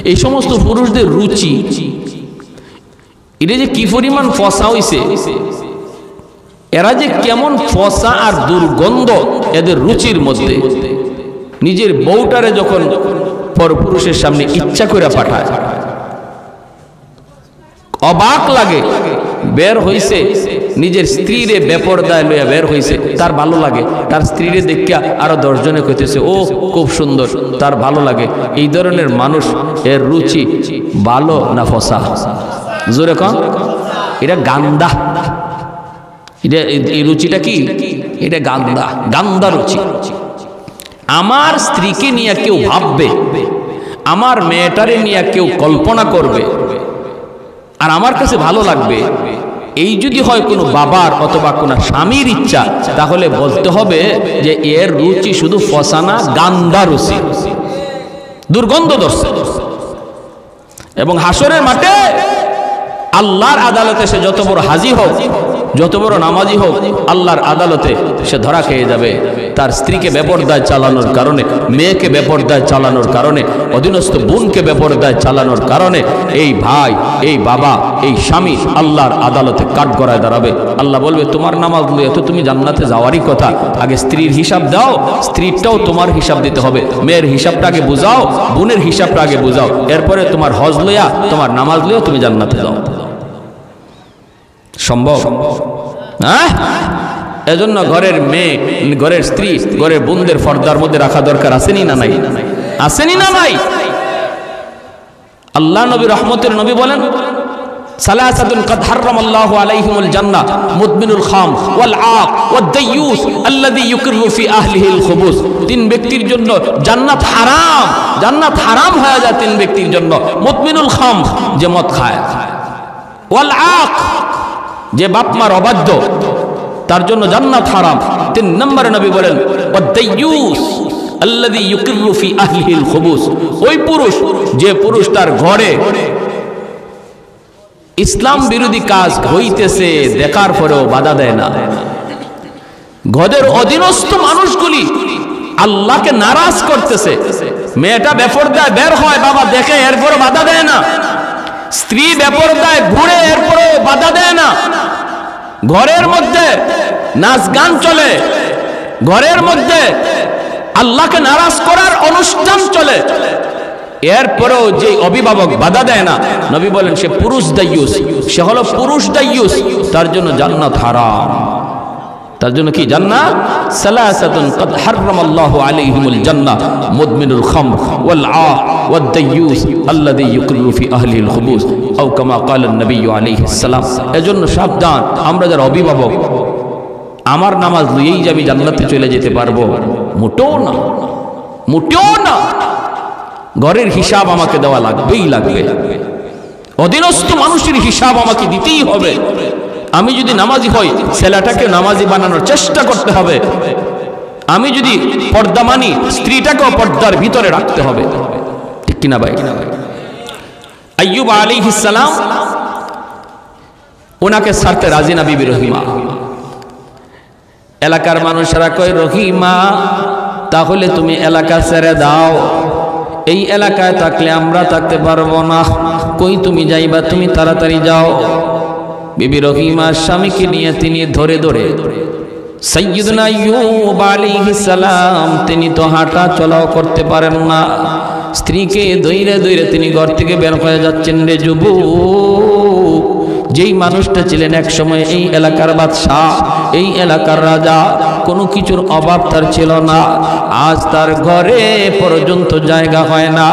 এই সমস্ত পুরুষদের রুচি, এটা যে কি পরিমাণ ফসা হইছে, এরা যে কেমন ফসা আর দুর্গন্ধ এদের রুচির মধ্যে। নিজের বউটারে যখন পরপুরুষের সামনে ইচ্ছা করে পাঠায়, অবাক লাগে। বের হইছে নিজের স্ত্রীরে বেপরদায় লইয়া বের হইছে, তার ভালো লাগে। তার স্ত্রীরে দেখিয়া আরো 10 জনে কইতেছে ও খুব সুন্দর, তার ভালো লাগে। এই ধরনের মানুষ এর রুচি ভালো না ফসা? জোরে কন। এটা গান্দা। এটা এই রুচিটা কি? এটা গান্দা রুচি। আমার স্ত্রীকে নিয়ে কেউ ভাববে, আমার মেয়েটারে নিয়ে কেউ কল্পনা করবে, আর আমার কাছে ভালো লাগবে, এই যদি হয় কোনো বাবার অথবা কোনো স্বামীর ইচ্ছা, তাহলে বলতে হবে যে এর রুচি শুধু ফসানা, গান্দা রুচি, দুর্গন্ধ দর্শে। এবং হাসরের মাঠে আল্লাহর আদালতে সে যত বড় হাজি হোক, যত বড় নামাজি হোক, আল্লাহর আদালতে সে ধরা খেয়ে যাবে তার স্ত্রীকে বেপরদায় চালানোর কারণে, মেয়েকে বেপরদায় চালানোর কারণে, অধীনস্থ বোনকে বেপরদায় চালানোর কারণে। এই ভাই, এই বাবা, এই স্বামী আল্লাহর আদালতে কাঠগড়ায় দাঁড়াবে। আল্লাহ বলবে তোমার নামাজ লইয়া তো তুমি জান্নাতে যাওয়ারই কথা, আগে স্ত্রীর হিসাব দাও, স্ত্রীরটাও তোমার হিসাব দিতে হবে। মেয়ের হিসাবটা আগে বুঝাও, বোনের হিসাবটা আগে বুঝাও, এরপরে তোমার হজ লইয়া, তোমার নামাজ লইয়া তুমি জান্নাতে যাও। সম্ভব? হ্যাঁ? এজন্য ঘরের মেয়ে, ঘরের স্ত্রী, ঘরের বোনদের পর্দার মধ্যে রাখা দরকার। আসেনি না নাই? আসেনি না নাই? আল্লাহ নবী রহমতের নবী বলেন সালাসাতুন কাদ হারামাল্লাহু আলাইহিমুল জান্নাহ মুদমিনুল খাম ওয়াল আক ওয়াদ দাইয়ুস আল্লাযী ইউকিরু ফি আহলিহিল খুবুস। 3 ব্যক্তির জন্য জান্নাত হারাম, জান্নাত হারাম হয়ে যায় 3 ব্যক্তির জন্য। মুদমিনুল খাম, যে মদ খায়, ওয়াল আক, যে বাপ মার অবাধ্য, তার জন্য জান্নাত হারাম। 3 নম্বরে নবী বলেন ওয়াদ দাইয়ুস আল্লাযী ইউকিরু ফি আহলিহিল খুবুস, ওই পুরুষ যে পুরুষ তার ঘরে ইসলাম বিরোধী কাজ হইতেছে দেখার পরেও বাধা দেয় না। ঘরের অধীনস্থ মানুষগুলি আল্লাহকে নারাজ করতেছে, মেয়েটা বেপরদায় বের হয়, বাবা দেখে, এরপরে বাধা দেয় না। স্ত্রী বেপরদায় ঘুরে, এরপরে বাধা দেয় না। ঘরের মধ্যে নাচ গান চলে, ঘরের মধ্যে আল্লাহকে নারাজ করার অনুষ্ঠান চলে, এরপরেও যে অভিভাবক বাধা দেয় না, নবী বলেন সে পুরুষ দাইয়ুস, সে হলো পুরুষ দাইয়ুস, তার জন্য জান্নাত হারাম। তার জন্য কি জান্নাত? সালাসাতুন কাদ হারামাল্লাহু আলাইহিমুল জান্নাহ মুদমিনুল খামর ওয়াল আক ওয়াদ দাইয়ুস আল্লাযী ইউকিরু ফি আহলিহিল খুবুস আও কামা ক্বালা নবী আলাইহিস সালাম। এজন্য সাবধান, আমরা যারা অভিভাবক, আমার নামাজ লইয়েই যে আমি জান্নাতে চলে যেতে পারবো, মোটেও না, মোটেও না। ঘরের হিসাব আমাকে দেওয়া লাগবেই লাগবে, অধীনস্থ মানুষের হিসাব আমাকে দিতেই হবে। আমি যদি নামাজি হই, ছেলেটাকে নামাজি বানানোর চেষ্টা করতে হবে। আমি যদি পর্দা মানি, স্ত্রীটাকেও পর্দার ভিতরে রাখতে হবে, ঠিক কিনা ভাই? আইয়ুব আলাইহিস সালাম ওনাকে ছাড়তে রাজি না বিবি রহিমা। এলাকার মানুষেরা কয়, রহিমা তাহলে তুমি এলাকা ছেড়ে দাও, এই এলাকায় থাকলে আমরা থাকতে পারবো না, কই তুমি যাইবা, তুমি তাড়াতাড়ি যাও। বিবি রহিমা স্বামীকে নিয়ে তিনি ধরে ধরে, সাইয়্যিদুনা আইয়ুব আলাইহিস সালাম তিনি তো হাঁটা চলাও করতে পারেন না, স্ত্রীকে দইরে দইরে তিনি ঘর থেকে বের হয়ে যাচ্ছেন। রে যুবক, যেই মানুষটা ছিলেন এক সময় এই এলাকার বাদশাহ, এই এলাকার রাজা, কোনো কিছুর অভাব তার ছিল না, আজ তার ঘরে পর্যন্ত জায়গা হয় না,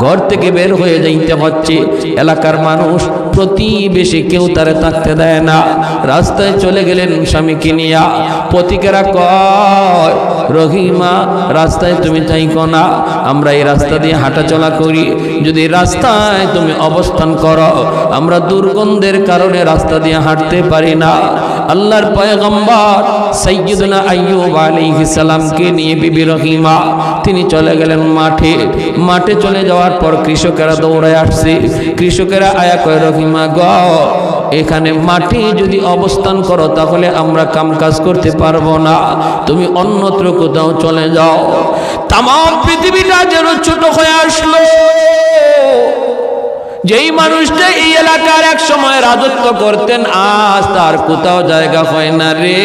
ঘর থেকে বের হয়ে যাইতে হচ্ছে। এলাকার মানুষ, প্রতিবেশী কেউ তারে থাকতে দেয় না। রাস্তায় চলে গেলেন স্বামীকে নিয়া। পথিকেরা কয়, রহিমা রাস্তায় তুমি থাইকো না, আমরা এই রাস্তা দিয়ে হাঁটা চলা করি, যদি রাস্তায় তুমি অবস্থান করো, আমরা দুর্গন্ধের কারণে রাস্তা দিয়ে হাঁটতে পারি না। আল্লাহর পয়গম্বর সাইয়্যিদুনা আইয়ুব আলাইহিস সালামকে নিয়ে বিবি রহিমা তিনি চলে গেলেন মাঠে। মাঠে চলে যাওয়ার পর কৃষকেরা দৌড়ায় আসছে। কৃষকেরা আয়া কয়, রহিমা গ, এখানে মাঠে যদি অবস্থান করো তাহলে আমরা কাম কাজ করতে পারবো না, তুমি অন্যত্র কোথাও চলে যাও। তাম পৃথিবীটা যেন ছোট হয়ে আসলো। যেই মানুষটা এই এলাকার এক সময় রাজত্ব করতেন, আজ তার কোথাও জায়গা হয় না রে।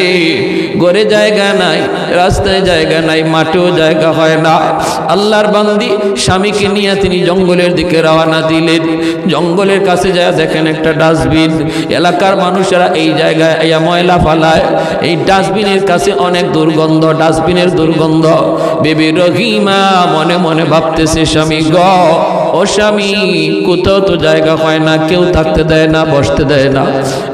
ঘরে জায়গা নাই, রাস্তায় জায়গা নাই, মাঠেও জায়গা হয় না। আল্লাহর বান্দি স্বামীকে নিয়ে তিনি জঙ্গলের দিকে রওনা দিলেন। জঙ্গলের কাছে যায় দেখেন একটা ডাস্টবিন। এলাকার মানুষেরা এই জায়গায় ইয়া ময়লা ফালায়। এই ডাস্টবিনের কাছে অনেক দুর্গন্ধ, ডাস্টবিনের দুর্গন্ধ। বিবি রহিমা মনে মনে ভাবতেছে, স্বামী গ, ও স্বামী, কোথাও তো জায়গা হয় না, কেউ থাকতে দেয় না, বসতে দেয় না।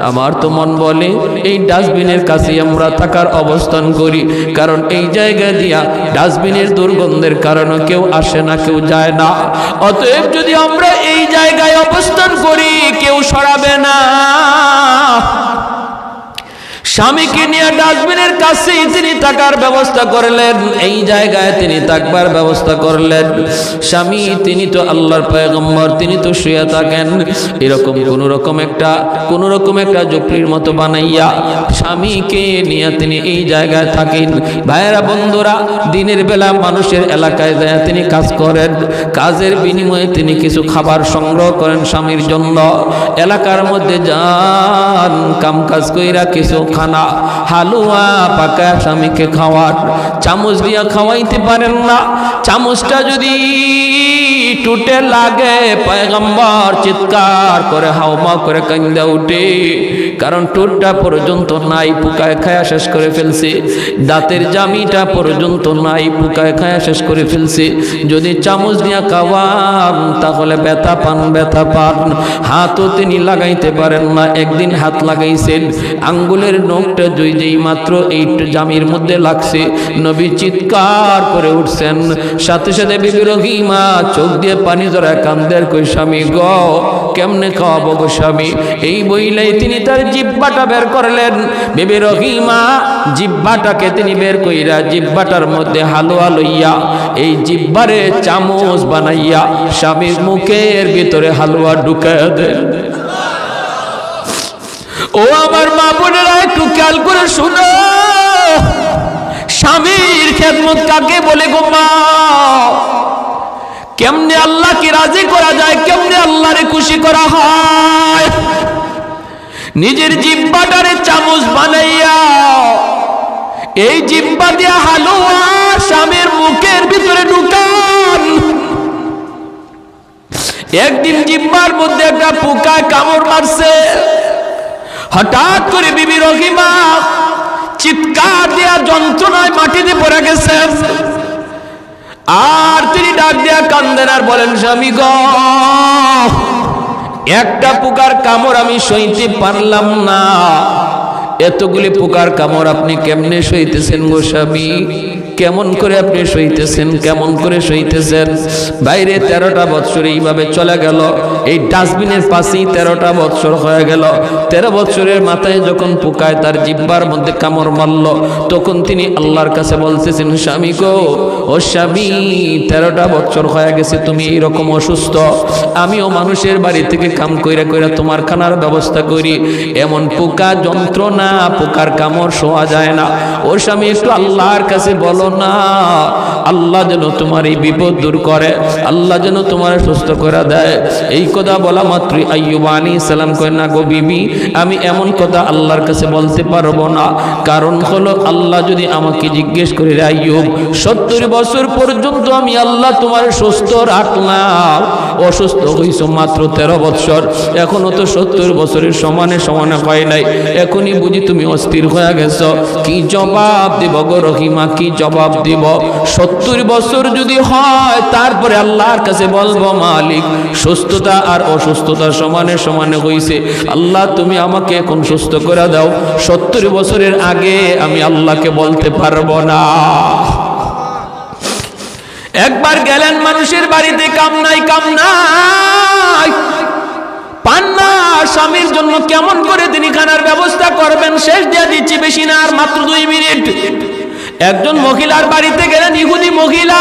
আমার তো মন বলে এই ডাস্টবিনের কাছে আমরা থাকার অবস্থান করি, কারণ এই জায়গা দিয়া ডাস্টবিনের দুর্গন্ধের কারণে কেউ আসে না, কেউ যায় না। অতএব যদি আমরা এই জায়গায় অবস্থান করি, কেউ সরাবে না। স্বামীকে নিয়ে ডাস্টবিনের কাছেই তিনি থাকার ব্যবস্থা করলেন, এই জায়গায় তিনি থাকবার ব্যবস্থা করলেন। স্বামী তিনি তো আল্লাহর পয়গম্বর, তিনি তো শুয়ে থাকেন। এরকম কোন রকম একটা ঝুপড়ির মতো বানাইয়া স্বামীকে নিয়ে তিনি এই জায়গায় থাকেন। ভাইয়েরা বন্ধুরা, দিনের বেলা মানুষের এলাকায় যায় তিনি কাজ করেন, কাজের বিনিময়ে তিনি কিছু খাবার সংগ্রহ করেন স্বামীর জন্য। এলাকার মধ্যে যান, কাম কাজ কইরা কিছু খানা হালুয়া পাকা স্বামীকে খাওয়ান। চামচ দিয়া খাওয়াইতে পারেন না, চামচটা যদি টুটে লাগে পয়গম্বর চিৎকার করে হাওমা করে কান্দা উঠে, কারণ টুটটা পর্যন্ত নাই, পোকায় খায়া শেষ করে ফেলছে। দাঁতের জামিটা পর্যন্ত নাই, পোকায় খায়া শেষ করে ফেলছে। যদি চামচ দিয়া খাওয়ান তাহলে ব্যথা পান। হাতও তিনি লাগাইতে পারেন না। একদিন হাত লাগাইছেন, আঙ্গুলের নখটা যেই মাত্র এই জামির মধ্যে লাগছে, নবী চিৎকার করে উঠছেন। সাথে সাথে বিবি রহিমা চোখ দিয়ে পানি ধরা কান্দের কই, স্বামী গ, কেমনে খাওয়াবো গো স্বামী। এই বইলাই তিনি তার জিহ্বাটা বের করলেন। বিবি রহিমা জিহ্বাটাকে তিনি বের কইরা জিহ্বাটার মধ্যে হালুয়া লইয়া এই জিহ্বারে চামচ বানাইয়া স্বামীর মুখের ভিতরে হালুয়া ঢুকাইয়া দেন। ও আমার মা বোনেরা, একটু খেয়াল করে শুনো, স্বামীর খেদমত কাকে বলে গো মা? কেমনে আল্লাহকে রাজি করা যায়, কেমনে আল্লাহরে খুশি করা হয়? নিজের জিহ্বাটারে চামচ বানাইয়া এই জিহ্বা দিয়া হালুয়া স্বামীর মুখের ভিতরে ঢুকান। একদিন জিহ্বার মধ্যে একটা পোকায় কামড় মারছে। হঠাৎ করে বিবি রহিমা চিৎকার দিয়া যন্ত্রণায় মাটিতে পড়ে গেছেন। আর তিনি ডাক দিয়া কান্দেন আর বলেন, স্বামী গ, একটা পোকার কামড় আমি সইতে পারলাম না, এতগুলি পোকার কামড় আপনি কেমনে সইতেছেন গো স্বামী? কেমন করে আপনি সইতেছেন, কেমন করে সইতেছেন? বাইরে 13টা বছর এইভাবে চলে গেল, এই ডাস্টবিনের পাশেই 13টা বছর হয়ে গেল। 13 বছরের মাথায় যখন পোকায় তার জিহ্বার মধ্যে কামড় মারল, তখন তিনি আল্লাহর কাছে বলতেছেন, স্বামী গো, ও স্বামী, 13টা বছর হয়ে গেছে তুমি এইরকম অসুস্থ, আমিও মানুষের বাড়ি থেকে কাম কইরা কইরা তোমার খানার ব্যবস্থা করি, এমন পোকা যন্ত্রণা, পোকার কামড় শোয়া যায় না। ও স্বামী, একটু আল্লাহর কাছে বলো না, আল্লাহ যেন তোমার এই বিপদ দূর করে, আল্লাহ যেন তোমার সুস্থ করে দেয়। এই কথা বলা মাত্রই আইয়ুব আলাইহিস সালাম কয়, না গো বিবি, আমি এমন কথা আল্লাহর কাছে বলতে পারবো না। কারণ হলো, আল্লাহ যদি আমাকে জিজ্ঞেস করে, আইয়ুব 70 বছর পর্যন্ত আমি আল্লাহ তোমার সুস্থ রাখলাম, অসুস্থ হইছো মাত্র 13 বছর, এখনো তো 70 বছরের সমানে সমানে হয় নাই, এখনই বুঝি তুমি অস্থির হয়ে গেছো? কি জবাব দিব গো রহিমা, কি জবাব দিব? 70 বছর যদি হয়, তারপরে আল্লাহর কাছে বলবো, মালিক, সুস্থতা আর অসুস্থতা সমানে সমানে হইছে, আল্লাহ তুমি আমাকে এখন সুস্থ করে দাও। 70 বছরের আগে আমি আল্লাহকে বলতে পারবো না। একবার গেলেন মানুষের বাড়িতে, কাম নাই, কাম নাই, পান না, স্বামীর জন্য কেমন করে তিনি খানার ব্যবস্থা করবেন? শেষ দিয়ে দিচ্ছি, বেশি না, আর মাত্র 2 মিনিট। একজন মহিলার বাড়িতে গেলেন, ইহুদি মহিলা,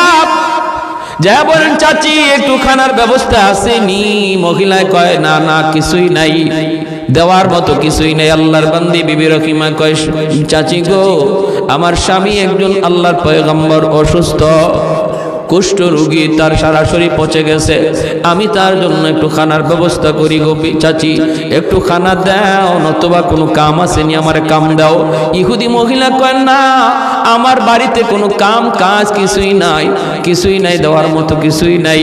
যা বলেন, চাচি একটু খানার ব্যবস্থা আসেনি? মহিলায় কয়, না না, কিছুই নাই, দেওয়ার মতো কিছুই নাই। আল্লাহর বান্দি বিবি রহিমা কয়, চাচি গো, আমার স্বামী একজন আল্লাহর পয়গম্বর অসুস্থ, কুষ্ঠ রোগী, তার সারা শরীর পচে গেছে, আমি তার জন্য একটু খানার ব্যবস্থা করি গো চাচি, একটু খানা দাও, নতুবা কোনো কাম আসেনি, আমার কাম দাও। ইহুদি মহিলা কয়, না, আমার বাড়িতে কোনো কাম কাজ কিছুই নাই, কিছুই নাই, দেওয়ার মতো কিছুই নাই,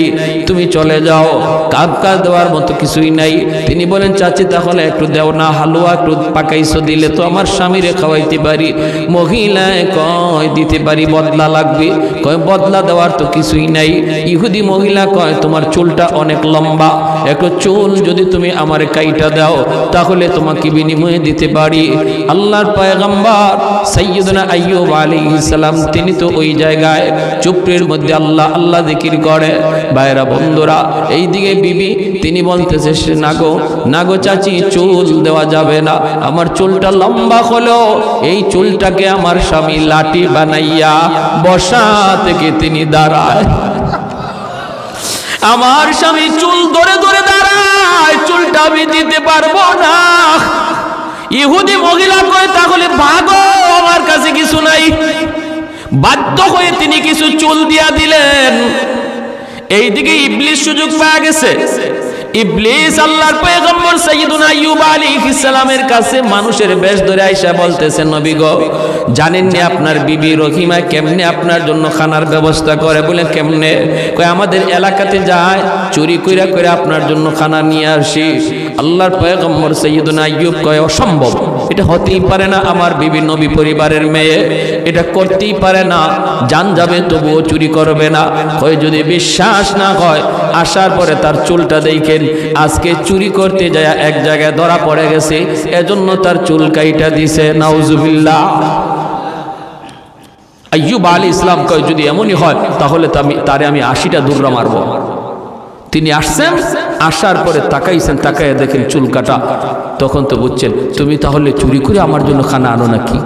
তুমি চলে যাও, কাজ দেওয়ার মতো কিছুই নাই। তিনি বলেন, চাচি তাহলে একটু দেও না, হালুয়া একটু পাকাইছো, দিলে তো আমার স্বামীরে খাওয়াইতে পারি। মহিলায় কয়, দিতে পারি, বদলা লাগবে। কয়, বদলা দেওয়ার তো কিছুই নাই। ইহুদি মহিলা কয়, তোমার চুলটা অনেক লম্বা, একটু চুল যদি তুমি আমার কাইটা দাও, তাহলে তোমাকে বিনিময়ে দিতে পারি। আল্লাহর পয়গম্বর সাইয়্যিদুনা আইয়ুব আলাইহিস সালাম, তিনি তো ওই জায়গায় চুপড়ির মধ্যে আল্লাহ আল্লাহ জিকির করে। ভাইরা বন্ধুরা, এইদিকে বিবি তিনি বলতেছে, না গো চাচি, চুল দেওয়া যাবে না, আমার চুলটা লম্বা হলো, এই চুলটাকে আমার স্বামী লাঠি বানাইয়া বসা থেকে তিনি দাঁড়ায়, আমার স্বামী চুল ধরে ধরে দাঁড়ায়, চুলটা আমি দিতে পারবো না। ইহুদি মহিলা কয়, তাহলে ভাগো, আমার কাছে কিছু নাই। বাধ্য হয়ে তিনি কিছু চুল দিয়া দিলেন। এইদিকে ইবলিস সুযোগ পেয়ে গেছে। ইবলিস আল্লাহর পয়গম্বর সাইয়্যিদুনা আইয়ুব আলাইহিস সালামের কাছে মানুষের বেশ ধরে আইসা বলতেছেন, নবী গো, জানেন না আপনার বিবি রহিমা কেমনে আপনার জন্য খানার ব্যবস্থা করে? বলে, কেমনে? কয়, আমাদের এলাকাতে যায়, চুরি কইরা কইরা আপনার জন্য খানা নিয়ে আসি। আল্লাহর পয়গম্বর সাইয়্যিদুনা আইয়ুব কয়, অসম্ভব, এটা হতেই পারে না, আমার বিবি নবী পরিবারের মেয়ে, এটা করতেই পারে না, জান যাবে তবুও চুরি করবে না। কয়, যদি বিশ্বাস না হয়, আসার পরে তার চুলটা দেখেন, আজকে চুরি করতে যায় এক জায়গায় ধরা পড়ে গেছে, এজন্য তার চুল কাইটা দিছে। নাউজুবিল্লাহ। আইয়ুব আলাইহিস সালাম কয়, যদি এমনই হয়, তাহলে তারে আমি 80টা দুর্রা মারব। তিনি আসছেন, আসার পরে তাকাইছেন, তাকাইয়া দেখেন চুল কাটা। তখন তো বুঝছেন, তুমি তাহলে চুরি করে আমার জন্য খানা আনো নাকি?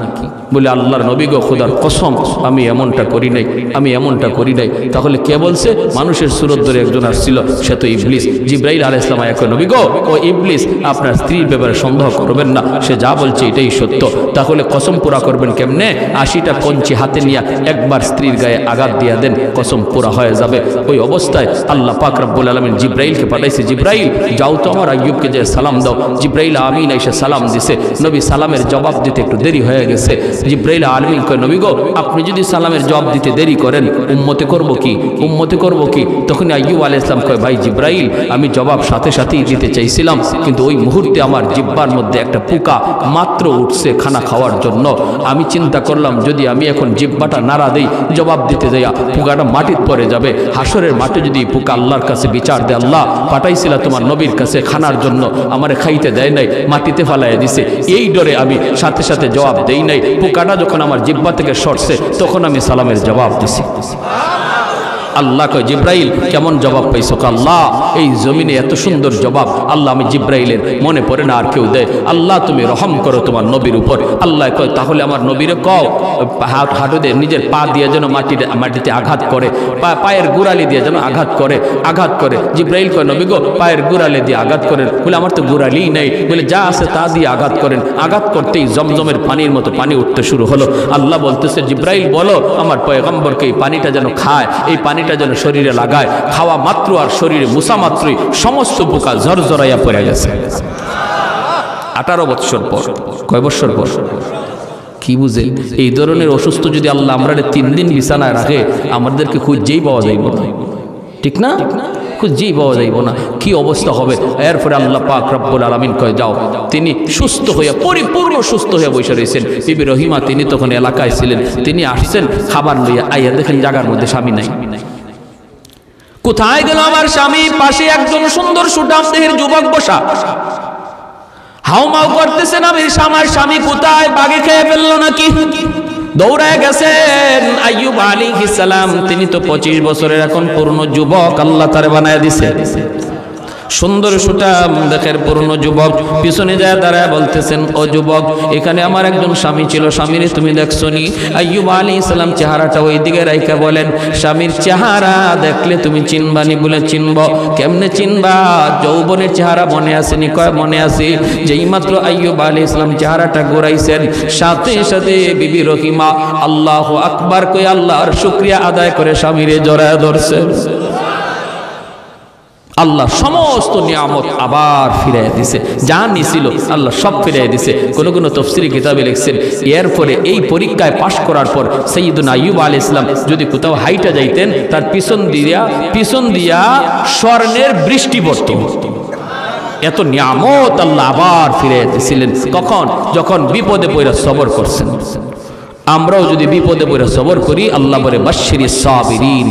বলে, আল্লাহর নবী গো, খোদার কসম, আমি এমনটা করি নাই, আমি এমনটা করি নাই। তাহলে কে বলছে? মানুষের সুরত ধরে একজন আসছিল, সে তো ইবলিস। জিবরাইল আলাইহিস সালাম এক নবী গো, ও ইবলিস, আপনার স্ত্রীর ব্যাপারে সন্দেহ করবেন না, সে যা বলছে এটাই সত্য। তাহলে কসম পুরা করবেন কেমনে? 80টা কঞ্চি হাতে নিয়ে একবার স্ত্রীর গায়ে আঘাত দিয়া দেন, কসম পুরা হয়ে যাবে। ওই অবস্থায় আল্লাহ পাক রব্বুল আলামিন জিবরাইলকে পাঠাইছে, জিবরাইল যাও তো আমার আইয়ুবকে যে সালাম দাও। জিবরাইল আমিন এসে সালাম দিছে। নবী সালামের জবাব দিতে একটু দেরি হয়ে গেছে। জিবরাইল আলামিন কয়, নবী গো, আপনি যদি সালামের জবাব দিতে দেরি করেন, উম্মতে করব কি, উম্মতে করব কি? তখন আইয়ুব আলাইহিস সালাম কয়, ভাই জিবরাইল, আমি জবাব সাথে সাথেই দিতে চাইছিলাম, কিন্তু ওই মুহূর্তে আমার জিহ্বার মধ্যে একটা পোকা মাত্র উঠছে খানা খাওয়ার জন্য। আমি চিন্তা করলাম, যদি আমি এখন জিহ্বাটা নাড়া দেই, জবাব দিতে যাইয়া পোকাটা মাটির পড়ে যাবে। হাসরের মাঠে যদি পোকা আল্লাহর কাছে বিচার দেয়, আল্লাহ পাঠাইছিল তোমার নবীর কাছে খানার জন্য, আমারে খাইতে দেয় নাই, মাটিতে ফালাইয়া দিছে, এই ডরে আমি সাথে সাথে জবাব দেই নাই। পোকা পোকাটা যখন আমার জিহ্বা থেকে সরছে তখন আমি সালামের জবাব দিছি। আল্লাহ কয় জিব্রাইল কেমন জবাব পাইছো? আল্লাহ এই জমিনে এত সুন্দর জবাব আল্লাহ আমি জিব্রাইলের মনে পড়ে না আর কেউ দেয়। আল্লাহ তুমি রহম করো তোমার নবীর উপর। আল্লাহ কয় তাহলে আমার নবীরে কও হাঁটু দিয়ে নিজের পা দিয়ে যেন মাটিতে আঘাত করে, পায়ের গোড়ালি দিয়ে যেন আঘাত করে। জিব্রাইল কয় নবী গো পায়ের গোড়ালি দিয়ে আঘাত করেন। বলে আমার তো গোড়ালিই নেই। বলে যা আছে তা দিয়ে আঘাত করেন। আঘাত করতেই জমজমের পানির মতো পানি উঠতে শুরু হলো। আল্লাহ বলতেছে জিব্রাইল বলো আমার পয়গম্বরকে এই পানিটা যেন খায়, এই পানিটা যেন শরীরে লাগায়। খাওয়া মাত্র আর শরীরে মুসা মাত্রই সমস্ত পোকা ঝরঝরাইয়া পড়ে গেছে। 18 বৎসর পর, কয় বৎসর পর? কি বুঝে এই ধরনের অসুস্থ যদি আল্লাহ আমরা 3 দিন বিছানায় রাখে আমাদেরকে খুঁজেই পাওয়া যাইব না, ঠিক না? খুঁজেই পাওয়া যাইব না, কি অবস্থা হবে। এরপরে আল্লাহ পাক রব্বুল আলামিন কয় যাও। তিনি সুস্থ হইয়া পরিপূর্ণ সুস্থ হইয়া বসে রয়েছেন। বিবি রহিমা তিনি তখন এলাকায় ছিলেন। তিনি আসছেন খাবার লইয়া, আইয়া দেখেন জায়গার মধ্যে স্বামী নাই। কোথায় গেল আমার স্বামী? পাশে একজন সুন্দর সুঠাম দেহের যুবক বসা, হাউমাউ করতেছেন। আমার স্বামী কোথায়? বাগে খেয়ে ফেললো নাকি? দৌড়ায় গেছেন আইয়ুব আলাইহিস সালাম। তিনি তো 25 বছরের এখন পূর্ণ যুবক, আল্লাহ তারে বানায় দিছে। সুন্দর সুঠাম দেখের পূর্ণ যুবক। পিছনে যায় দাঁড়ায় বলতেছেন ও যুবক এখানে আমার একজন স্বামী ছিল, স্বামীরে তুমি দেখছো নি? আইয়ুব আলাইহিস সালাম চেহারাটা ওই দিকে রাইখা বলেন স্বামীর চেহারা দেখলে তুমি চিনবানি? বলে চিনব। কেমনে চিনবা? যৌবনের চেহারা মনে আসেনি? কয় মনে আছে। যেই মাত্র আইয়ুব আলাইহিস সালাম চেহারাটা ঘুরাইছেন সাথে সাথে বিবি রহিমা আল্লাহু আকবার কই আল্লাহর শুকরিয়া আদায় করে স্বামীরে জড়ায় ধরছেন। আল্লাহ সমস্ত নিয়ামত আবার ফিরাই দিছে, যা নিছিল আল্লাহ সব ফিরাই দিছে। কোন কোন তাফসীরি কিতাবে লিখছেন এরপরে এই পরীক্ষায় পাশ করার পর সাইয়্যিদুনা আইয়ুব আলাইহিস সালাম যদি কোথাও হাইটা যাইতেন তার পিছন দিয়া স্বর্ণের বৃষ্টি পড়ত। এত নিয়ামত আল্লাহ আবার ফিরাই দিছিলেন। কখন? যখন বিপদে পড়ে সবর করছেন। আমরাও যদি বিপদে পড়ে সবর করি আল্লাহ বলে বাশশিরিস সাবিরিন।